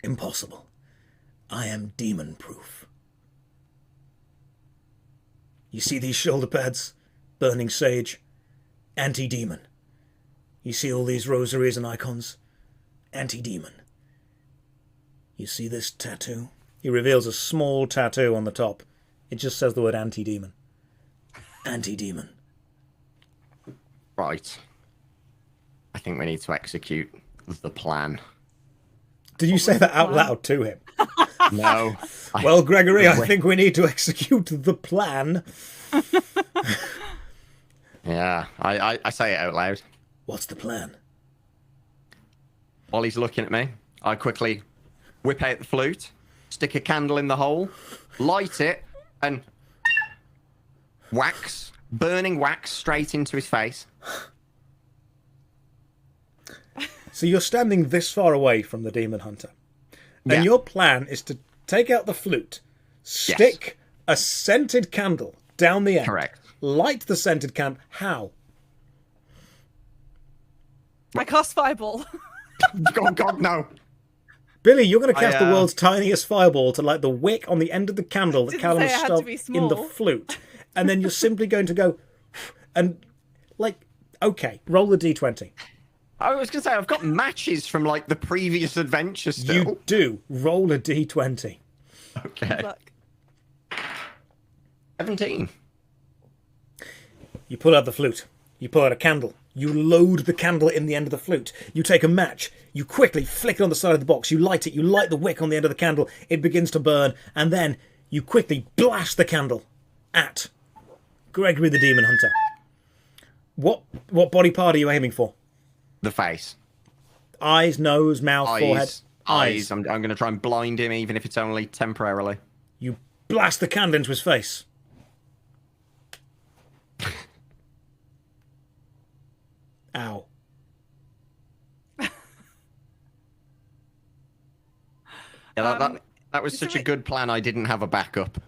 Impossible. I am demon-proof. You see these shoulder pads? Burning sage. Anti-demon. You see all these rosaries and icons? Anti-demon. You see this tattoo? He reveals a small tattoo on the top. It just says the word anti-demon. Anti-demon. Right. I think we need to execute the plan. Did you say that out loud to him? No. Well, Gregory, I think we need to execute the plan. Yeah, I say it out loud. What's the plan? While he's looking at me, I quickly whip out the flute, stick a candle in the hole, light it, and burning wax straight into his face. So you're standing this far away from the demon hunter. And your plan is to take out the flute, stick a scented candle down the end. Correct. Light the scented candle. How? I cast Fireball. Oh, God, no. Billy, you're going to cast the world's tiniest fireball to light the wick on the end of the candle that Callum stuffed in the flute. And then you're simply going to go and, like, okay, roll the d20. I was going to say, I've got matches from, like, the previous adventure still. You do. Roll a d20. Okay. Good luck. 17. You pull out the flute. You pull out a candle. You load the candle in the end of the flute. You take a match. You quickly flick it on the side of the box. You light it. You light the wick on the end of the candle. It begins to burn. And then you quickly blast the candle at Gregory the Demon Hunter. What body part are you aiming for? The face. Eyes, nose, mouth, forehead. Eyes. I'm going to try and blind him, even if it's only temporarily. You blast the candle into his face. Ow. Yeah, that was such a good plan. I didn't have a backup.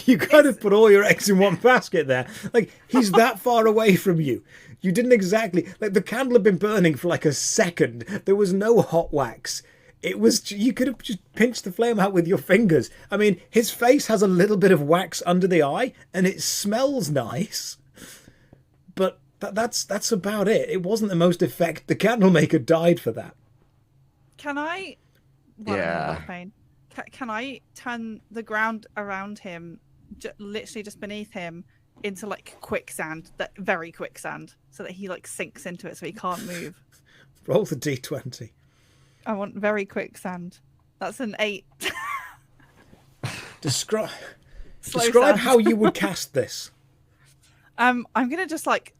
You kind of put all your eggs in one basket there. Like, he's that far away from you. You didn't exactly... Like, the candle had been burning for like a second. There was no hot wax. It was... You could have just pinched the flame out with your fingers. I mean, his face has a little bit of wax under the eye, and it smells nice. But that's about it. It wasn't the most effective... The candlemaker died for that. Can I... Well, Yeah. Pain. Can I turn the ground around him, literally just beneath him, into like quicksand, that very quicksand, so that he like sinks into it so he can't move? Roll the d20. I want very quicksand. That's an 8. Describe Slow how sand. you would cast this. I'm gonna just like...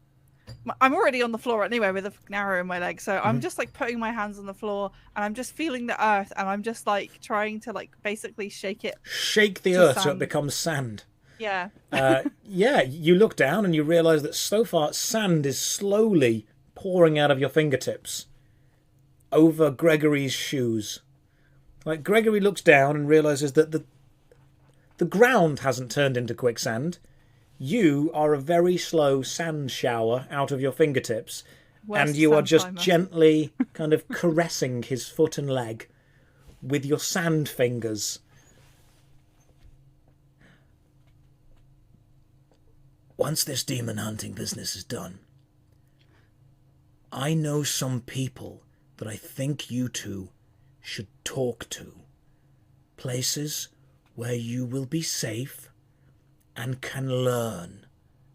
I'm already on the floor anyway with a arrow in my leg, so I'm just like putting my hands on the floor and I'm just feeling the earth and I'm just like trying to like basically shake it. Shake the To earth so it sand. becomes sand. Yeah. Yeah, you look down and you realise that so far sand is slowly pouring out of your fingertips over Gregory's shoes. Like, Gregory looks down and realises that the ground hasn't turned into quicksand. You are a very slow sand shower out of your fingertips, Worst and you are sand just climber. gently kind of caressing his foot and leg with your sand fingers. Once this demon hunting business is done, I know some people that I think you two should talk to. Places where you will be safe and can learn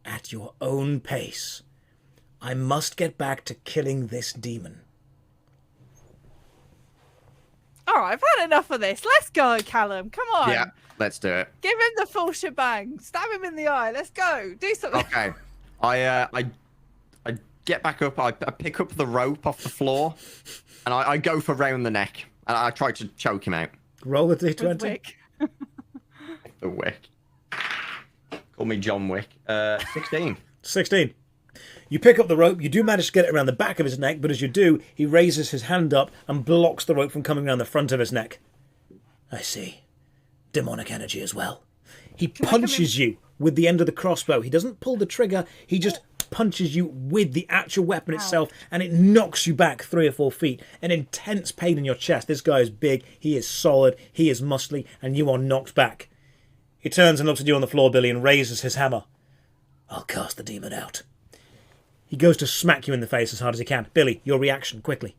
at your own pace. I must get back to killing this demon. All right, I've had enough of this. Let's go, Callum. Come on. Yeah, let's do it. Give him the full shebang. Stab him in the eye. Let's go. Do something. Okay. I get back up. I pick up the rope off the floor, and I go for round the neck. And I try to choke him out. Roll the With d20. Wick. The Wick. Call me John Wick. 16. 16. You pick up the rope, you do manage to get it around the back of his neck, but as you do, he raises his hand up and blocks the rope from coming around the front of his neck. I see. Demonic energy as well. He punches you with the end of the crossbow. He doesn't pull the trigger, he just punches you with the actual weapon itself, and it knocks you back 3 or 4 feet. An intense pain in your chest. This guy is big, he is solid, he is muscly, and you are knocked back. He turns and looks at you on the floor, Billy, and raises his hammer. I'll cast the demon out. He goes to smack you in the face as hard as he can. Billy, your reaction, quickly.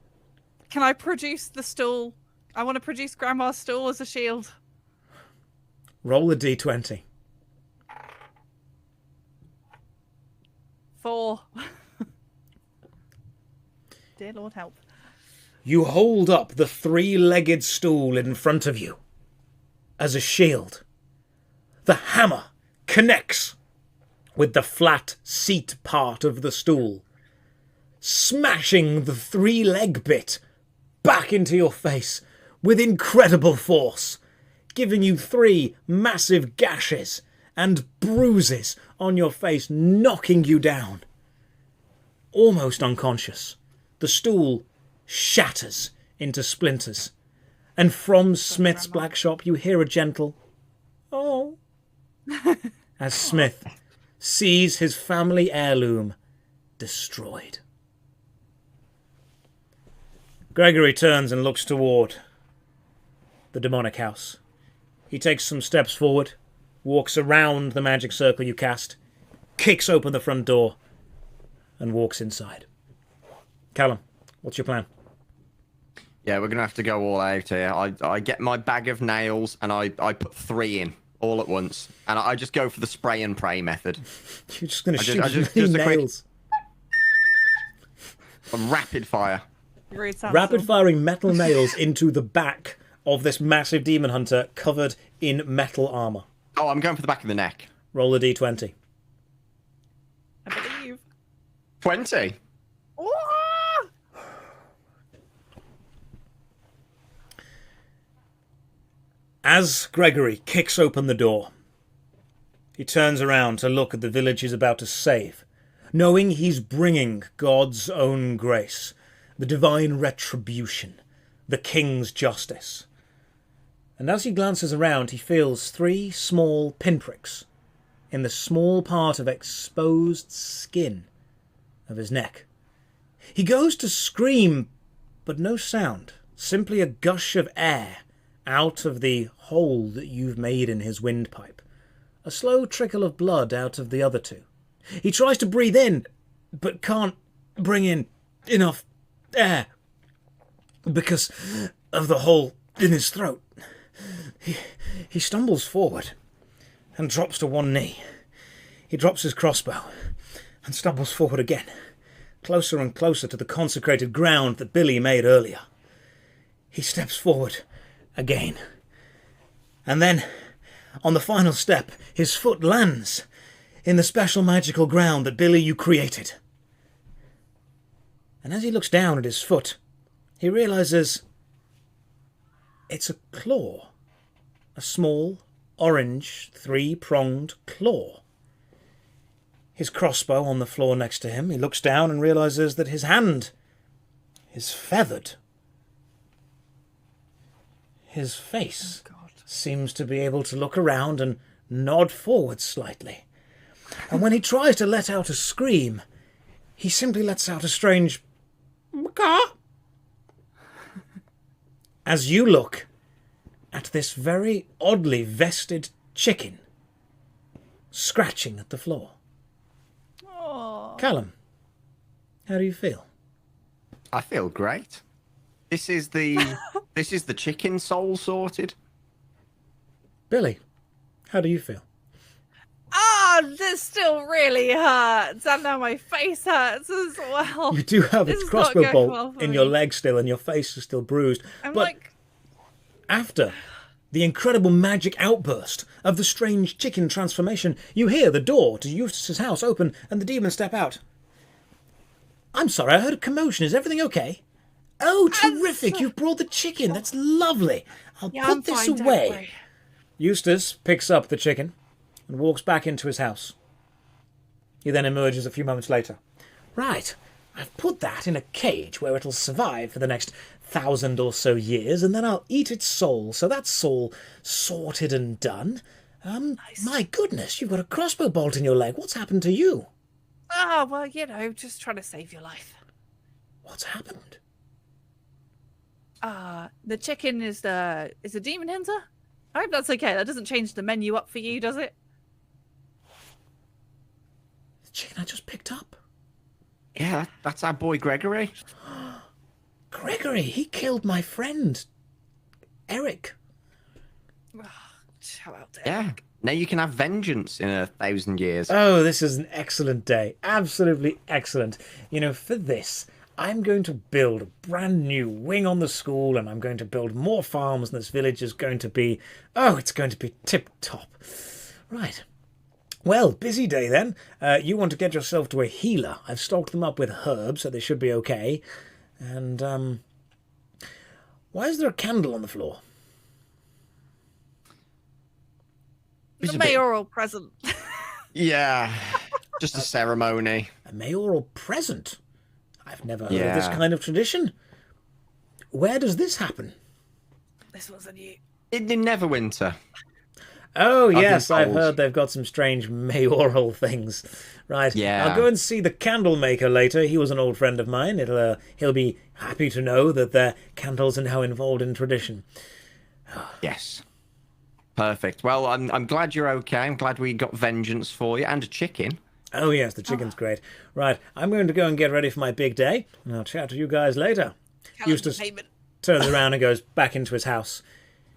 Can I produce the stool? I want to produce Grandma's stool as a shield. Roll a d20. 4. Dear Lord, help. You hold up the 3-legged stool in front of you as a shield. The hammer connects with the flat seat part of the stool, smashing the 3-leg bit back into your face with incredible force, giving you 3 massive gashes and bruises on your face, knocking you down. Almost unconscious, the stool shatters into splinters, and from Smith's black shop you hear a gentle, "Oh," as Smith sees his family heirloom destroyed. Gregory turns and looks toward the demonic house. He takes some steps forward, walks around the magic circle you cast, kicks open the front door, and walks inside. Callum, what's your plan? Yeah, we're gonna have to go all out here. I get my bag of nails and I put 3 in all at once, and I just go for the spray and pray method. You're just going to shoot just as many a quick- nails. Rapid fire. Rapid firing metal nails into the back of this massive demon hunter covered in metal armor. Oh, I'm going for the back of the neck. Roll a d20. I believe. 20. As Gregory kicks open the door, he turns around to look at the village he's about to save, knowing he's bringing God's own grace, the divine retribution, the king's justice. And as he glances around, he feels 3 small pinpricks in the small part of exposed skin of his neck. He goes to scream, but no sound, simply a gush of air out of the hole that you've made in his windpipe. A slow trickle of blood out of the other 2. He tries to breathe in, but can't bring in enough air because of the hole in his throat. He stumbles forward and drops to one knee. He drops his crossbow and stumbles forward again, closer and closer to the consecrated ground that Billy made earlier. He steps forward again. And then, on the final step, his foot lands in the special magical ground that Billy, you created. And as he looks down at his foot, he realizes it's a claw. A small, orange, 3-pronged claw. His crossbow on the floor next to him, he looks down and realizes that his hand is feathered. His face seems to be able to look around and nod forward slightly. And when he tries to let out a scream, he simply lets out a strange macaw. As you look at this very oddly vested chicken scratching at the floor. Aww. Callum, how do you feel? I feel great. This is the chicken soul sorted. Billy, how do you feel? This still really hurts, and now my face hurts as well. You do have a This is not crossbow going bolt well for in me. your leg still, and your face is still bruised. I'm but like, after the incredible magic outburst of the strange chicken transformation, you hear the door to Eustace's house open and the demon step out. I'm sorry, I heard a commotion. Is everything okay? Oh, terrific! You've brought the chicken. That's lovely. I'll yeah, I'm put this fine, don't away. worry. Eustace picks up the chicken and walks back into his house. He then emerges a few moments later. Right, I've put that in a cage where it'll survive for the next 1,000 or so years, and then I'll eat its soul. So that's all sorted and done. Nice. My goodness, you've got a crossbow bolt in your leg. What's happened to you? Well, you know, just trying to save your life. What's happened? The chicken is a demon hunter? I hope that's okay. That doesn't change the menu up for you, does it? The chicken I just picked up. Yeah, that's our boy Gregory. Gregory, he killed my friend, Eric. How out there? Yeah. Now you can have vengeance in 1,000 years. Oh, this is an excellent day. Absolutely excellent. You know, for this, I'm going to build a brand new wing on the school, and I'm going to build more farms, and this village is going to be... Oh, it's going to be tip-top. Right. Well, busy day then. You want to get yourself to a healer. I've stocked them up with herbs, so they should be okay. And, why is there a candle on the floor? It's The a bit- mayoral present. Yeah. Just a ceremony. A mayoral present? I've never heard of this Yeah. kind of tradition. Where does this happen? This was a new. In Neverwinter. Oh, been yes, I've told. heard they've got some strange mayoral things. Right, Yeah. I'll go and see the candle maker later. He was an old friend of mine. He'll be happy to know that their candles are now involved in tradition. Yes. Perfect. Well, I'm glad you're okay. I'm glad we got vengeance for you and a chicken. Oh, yes, the chicken's great. Right, I'm going to go and get ready for my big day, and I'll chat to you guys later. Eustace turns around and goes back into his house.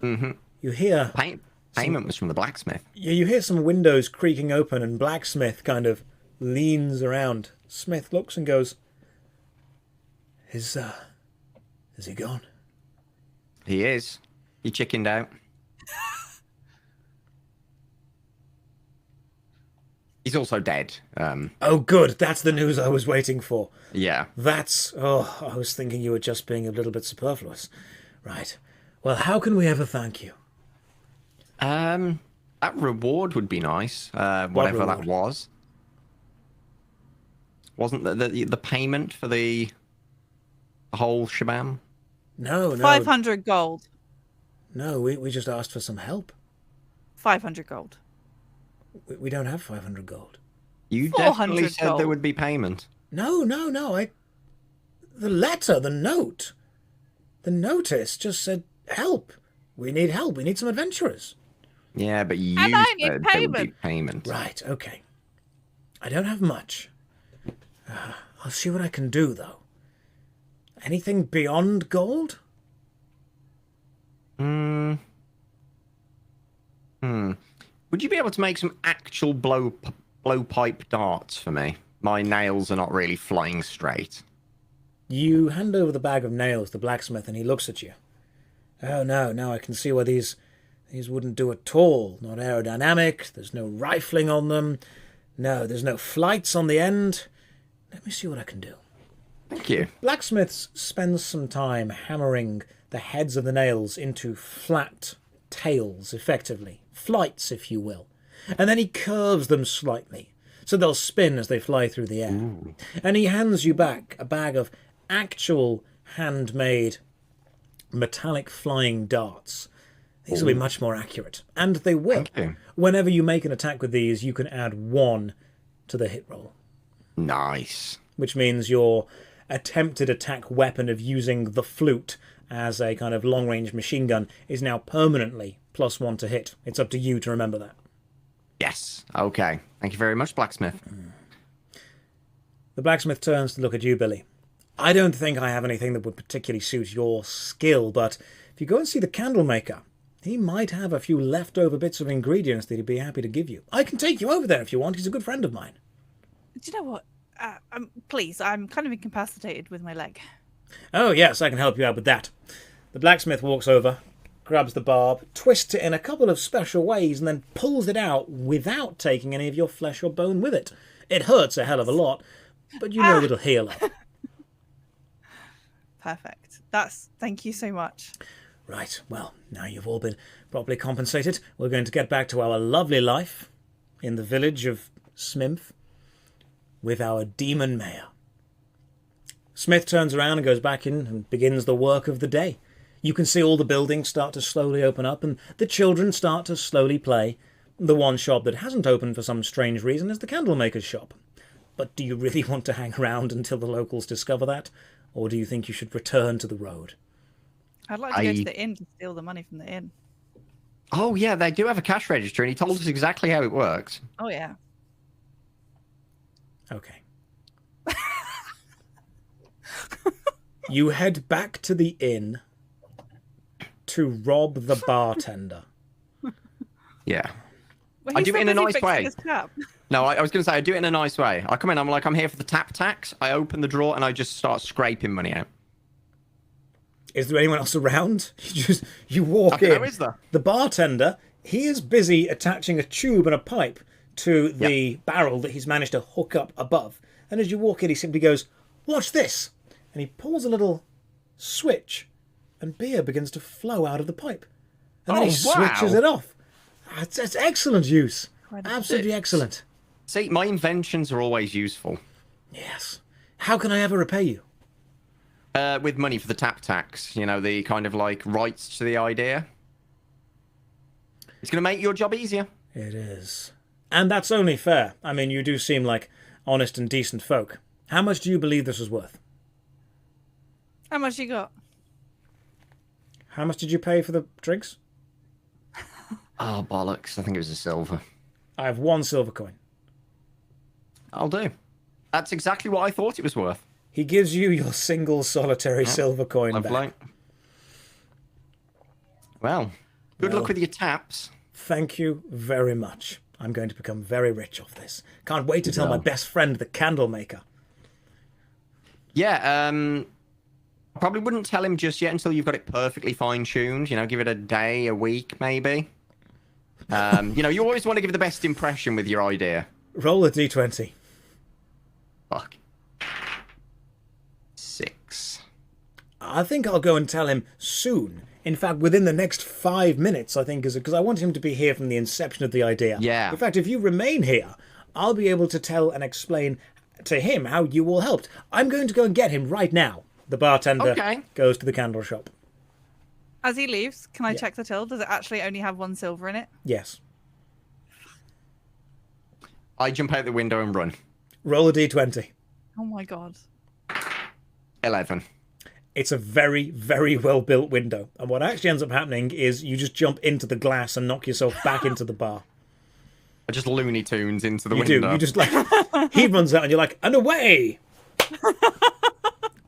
Mm-hmm. You hear... Payment was from the blacksmith. You hear some windows creaking open, and blacksmith kind of leans around. Smith looks and goes, Is he gone? He is. He chickened out. He's also dead. Oh, good. That's the news I was waiting for. Yeah. I was thinking you were just being a little bit superfluous. Right. Well, how can we ever thank you? That reward would be nice. Whatever that was. Wasn't the payment for the whole shabam? No. 500 gold. No, we just asked for some help. 500 gold. We don't have 500 gold. You definitely said gold. there would be payment. No. The letter, the note, the notice just said help. We need help. We need some adventurers. Yeah, but you And I said need there would be payment. Right, okay. I don't have much. I'll see what I can do, though. Anything beyond gold? Would you be able to make some actual blowpipe darts for me? My nails are not really flying straight. You hand over the bag of nails to the blacksmith, and he looks at you. Oh, no, now I can see why these wouldn't do at all. Not aerodynamic, there's no rifling on them. No, there's no flights on the end. Let me see what I can do. Thank you. Blacksmith spends some time hammering the heads of the nails into flat tails, effectively. Flights, if you will. And then he curves them slightly, so they'll spin as they fly through the air. Ooh. And he hands you back a bag of actual handmade metallic flying darts. These will be much more accurate. And they will. Okay. Whenever you make an attack with these, you can add 1 to the hit roll. Nice. Which means your attempted attack weapon of using the flute as a kind of long-range machine gun is now permanently +1 to hit. It's up to you to remember that. Yes. Okay. Thank you very much, blacksmith. The blacksmith turns to look at you, Billy. I don't think I have anything that would particularly suit your skill, but if you go and see the candle maker, he might have a few leftover bits of ingredients that he'd be happy to give you. I can take you over there if you want. He's a good friend of mine. Do you know what? Please, I'm kind of incapacitated with my leg. Oh, yes, I can help you out with that. The blacksmith walks over, grabs the barb, twists it in a couple of special ways, and then pulls it out without taking any of your flesh or bone with it. It hurts a hell of a lot, but you know it'll heal up. Perfect. Thank you so much. Right, well, now you've all been properly compensated, we're going to get back to our lovely life in the village of Smimth with our demon mayor. Smith turns around and goes back in and begins the work of the day. You can see all the buildings start to slowly open up and the children start to slowly play. The one shop that hasn't opened for some strange reason is the candlemaker's shop. But do you really want to hang around until the locals discover that? Or do you think you should return to the road? I'd like to go to the inn to steal the money from the inn. Oh, yeah, they do have a cash register, and he told us exactly how it works. Oh, yeah. Okay. You head back to the inn to rob the bartender. Yeah. Well, I do it in a nice way. Cap. No, I was going to say, I do it in a nice way. I come in, I'm here for the tap tax. I open the drawer, and I just start scraping money out. Is there anyone else around? You walk in. How is there? The bartender, he is busy attaching a tube and a pipe to the barrel that he's managed to hook up above. And as you walk in, he simply goes, "Watch this!" And he pulls a little switch, and beer begins to flow out of the pipe. And then he switches it off. That's excellent use. Absolutely excellent. See, my inventions are always useful. Yes. How can I ever repay you? With money for the tap tax, the kind of rights to the idea. It's going to make your job easier. It is. And that's only fair. I mean, you do seem like honest and decent folk. How much do you believe this is worth? How much you got? How much did you pay for the drinks? Oh, bollocks. I think it was a silver. I have 1 silver coin. I'll do. That's exactly what I thought it was worth. He gives you your single solitary silver coin back. Well, good luck with your taps. Thank you very much. I'm going to become very rich off this. Can't wait to tell my best friend, the candle maker. Yeah, I probably wouldn't tell him just yet until you've got it perfectly fine-tuned. You know, give it a day, a week, maybe. You know, you always want to give the best impression with your idea. Roll a d20. Fuck. 6. I think I'll go and tell him soon. In fact, within the next 5 minutes, I think, because I want him to be here from the inception of the idea. Yeah. In fact, if you remain here, I'll be able to tell and explain to him how you all helped. I'm going to go and get him right now. The bartender goes to the candle shop. As he leaves, can I check the till? Does it actually only have 1 silver in it? Yes. I jump out the window and run. Roll a d20. Oh my god. 11. It's a very, very well-built window. And what actually ends up happening is you just jump into the glass and knock yourself back into the bar. I just Looney Tunes into the window. You do. You just like... He runs out and you're like, and away!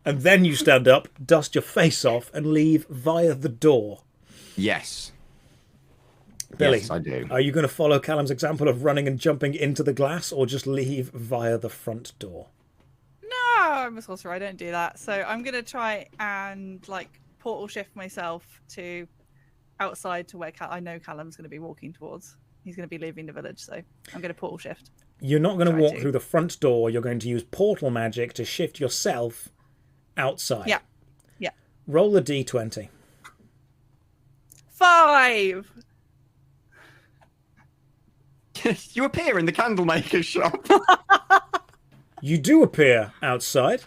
And then you stand up, dust your face off, and leave via the door. Yes. Billy, yes, I do. Are you going to follow Callum's example of running and jumping into the glass, or just leave via the front door? No, I'm a sorcerer. I don't do that. So I'm going to try and like portal shift myself to outside to where I know Callum's going to be walking towards. He's going to be leaving the village, so I'm going to portal shift. You're not going to walk through the front door. You're going to use portal magic to shift yourself outside. Yeah. Yeah. Roll a d20. 5. You appear in the candlemaker's shop. You do appear outside,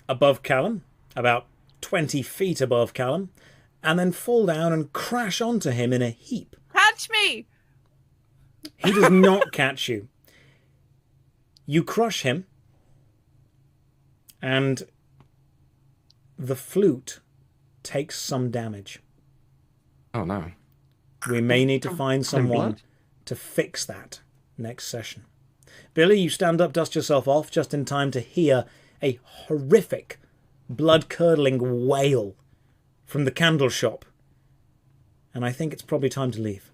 above Callum, about 20 feet above Callum, and then fall down and crash onto him in a heap. Catch me! He does not catch you. You crush him, and the flute takes some damage. Oh no. We may need to find someone to fix that next session. Billy, you stand up, dust yourself off, just in time to hear a horrific, blood-curdling wail from the candle shop. And I think it's probably time to leave.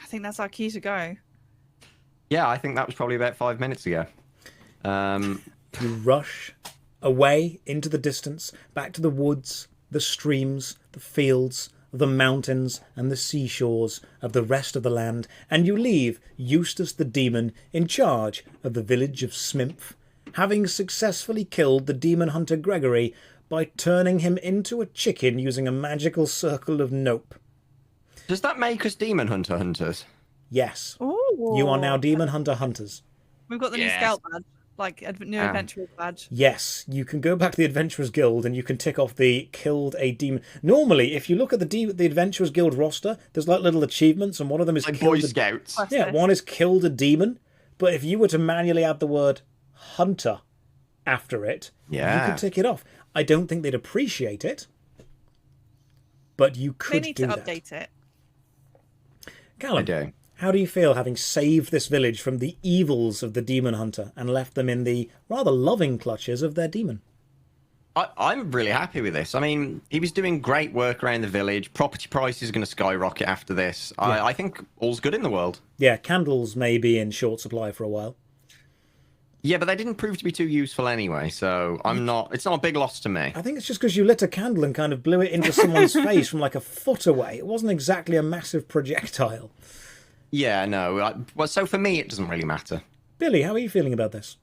I think that's our key to go. Yeah, I think that was probably about 5 minutes ago. You rush away into the distance, back to the woods, the streams, the fields, the mountains and the seashores of the rest of the land, and you leave Eustace the demon in charge of the village of Smimpf, having successfully killed the demon hunter Gregory by turning him into a chicken using a magical circle of nope. Does that make us demon hunter hunters? Yes. Ooh. You are now demon hunter hunters. We've got the new scout badge. Like new adventurer's badge. Yes, you can go back to the Adventurers Guild and you can tick off the killed a demon. Normally, if you look at the Adventurers Guild roster, there's like little achievements, and one of them is like Boy Scouts. Yeah, one is killed a demon. But if you were to manually add the word hunter after it, you could tick it off. I don't think they'd appreciate it, but you could do that. They need to update it. Callum, I do. How do you feel having saved this village from the evils of the demon hunter and left them in the rather loving clutches of their demon? I'm really happy with this. I mean, he was doing great work around the village. Property prices are going to skyrocket after this. Yeah. I think all's good in the world. Yeah, candles may be in short supply for a while. Yeah, but they didn't prove to be too useful anyway, so it's not a big loss to me. I think it's just because you lit a candle and kind of blew it into someone's face from like a foot away. It wasn't exactly a massive projectile. Yeah, no. Well, so for me, it doesn't really matter. Billy, how are you feeling about this?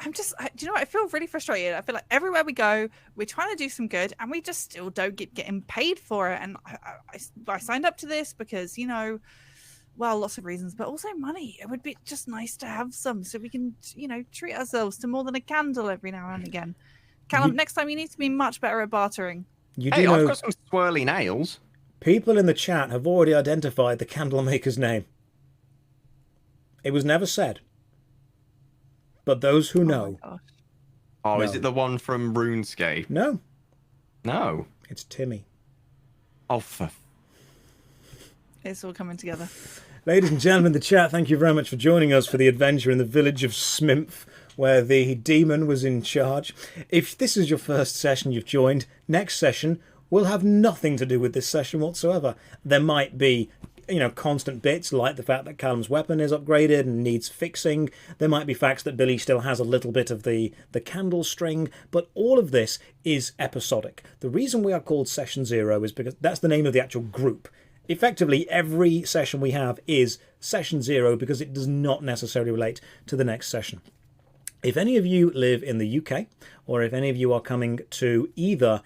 Do you know what? I feel really frustrated. I feel like everywhere we go, we're trying to do some good, and we just still don't getting paid for it. And I signed up to this because, you know, well, lots of reasons, but also money. It would be just nice to have some so we can, you know, treat ourselves to more than a candle every now and again. Callum, next time you need to be much better at bartering. Hey, I've got some swirly nails. People in the chat have already identified the candlemaker's name. It was never said. But those who know... Oh, is it the one from RuneScape? No. No. It's Timmy. Oh, It's all coming together. Ladies and gentlemen, the chat, thank you very much for joining us for the adventure in the village of Smimpf, where the demon was in charge. If this is your first session you've joined, next session will have nothing to do with this session whatsoever. There might be, constant bits like the fact that Callum's weapon is upgraded and needs fixing. There might be facts that Billy still has a little bit of the candle string, but all of this is episodic. The reason we are called Session 0 is because that's the name of the actual group. Effectively, every session we have is Session 0 because it does not necessarily relate to the next session. If any of you live in the UK, or if any of you are coming to either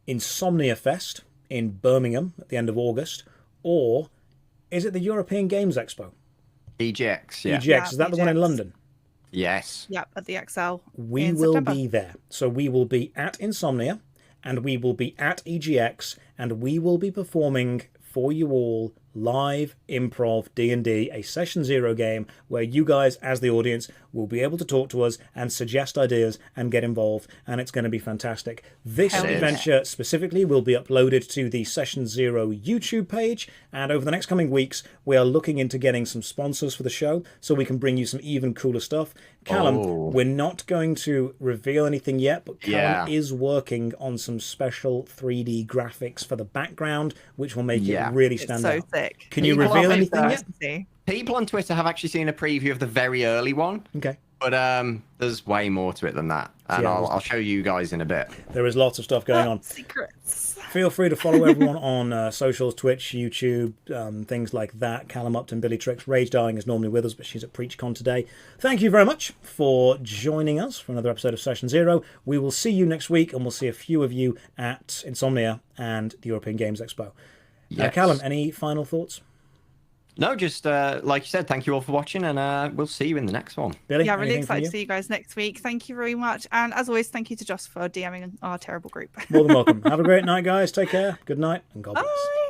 Insomnia Fest in Birmingham at the end of August, or is it the European Games Expo? EGX, yeah. EGX, is that the one in London? Yes. Yep, at the XL. We will be there. So we will be at Insomnia, and we will be at EGX, and we will be performing for you all live improv D&D, a Session 0 game where you guys as the audience will be able to talk to us and suggest ideas and get involved, and it's going to be fantastic. This adventure specifically will be uploaded to the Session 0 YouTube page, and over the next coming weeks we are looking into getting some sponsors for the show so we can bring you some even cooler stuff. Callum, we're not going to reveal anything yet, but Callum is working on some special 3D graphics for the background, which will make it really stand out. Sick. Can you reveal anything yet? People on Twitter have actually seen a preview of the very early one. Okay. But there's way more to it than that. And I'll show you guys in a bit. There is lots of stuff going on. Secrets. Feel free to follow everyone on socials, Twitch, YouTube, things like that. Callum Upton, Billy Trixx. Rage Darling is normally with us, but she's at PreachCon today. Thank you very much for joining us for another episode of Session 0. We will see you next week, and we'll see a few of you at Insomnia and the European Games Expo. Yes. Callum, any final thoughts? No, just like you said, thank you all for watching, and we'll see you in the next one. Billy, yeah, really excited to see you guys next week. Thank you very much. And as always, thank you to Joss for DMing our terrible group. More than welcome. Have a great night, guys. Take care. Good night, and God bless. Bye.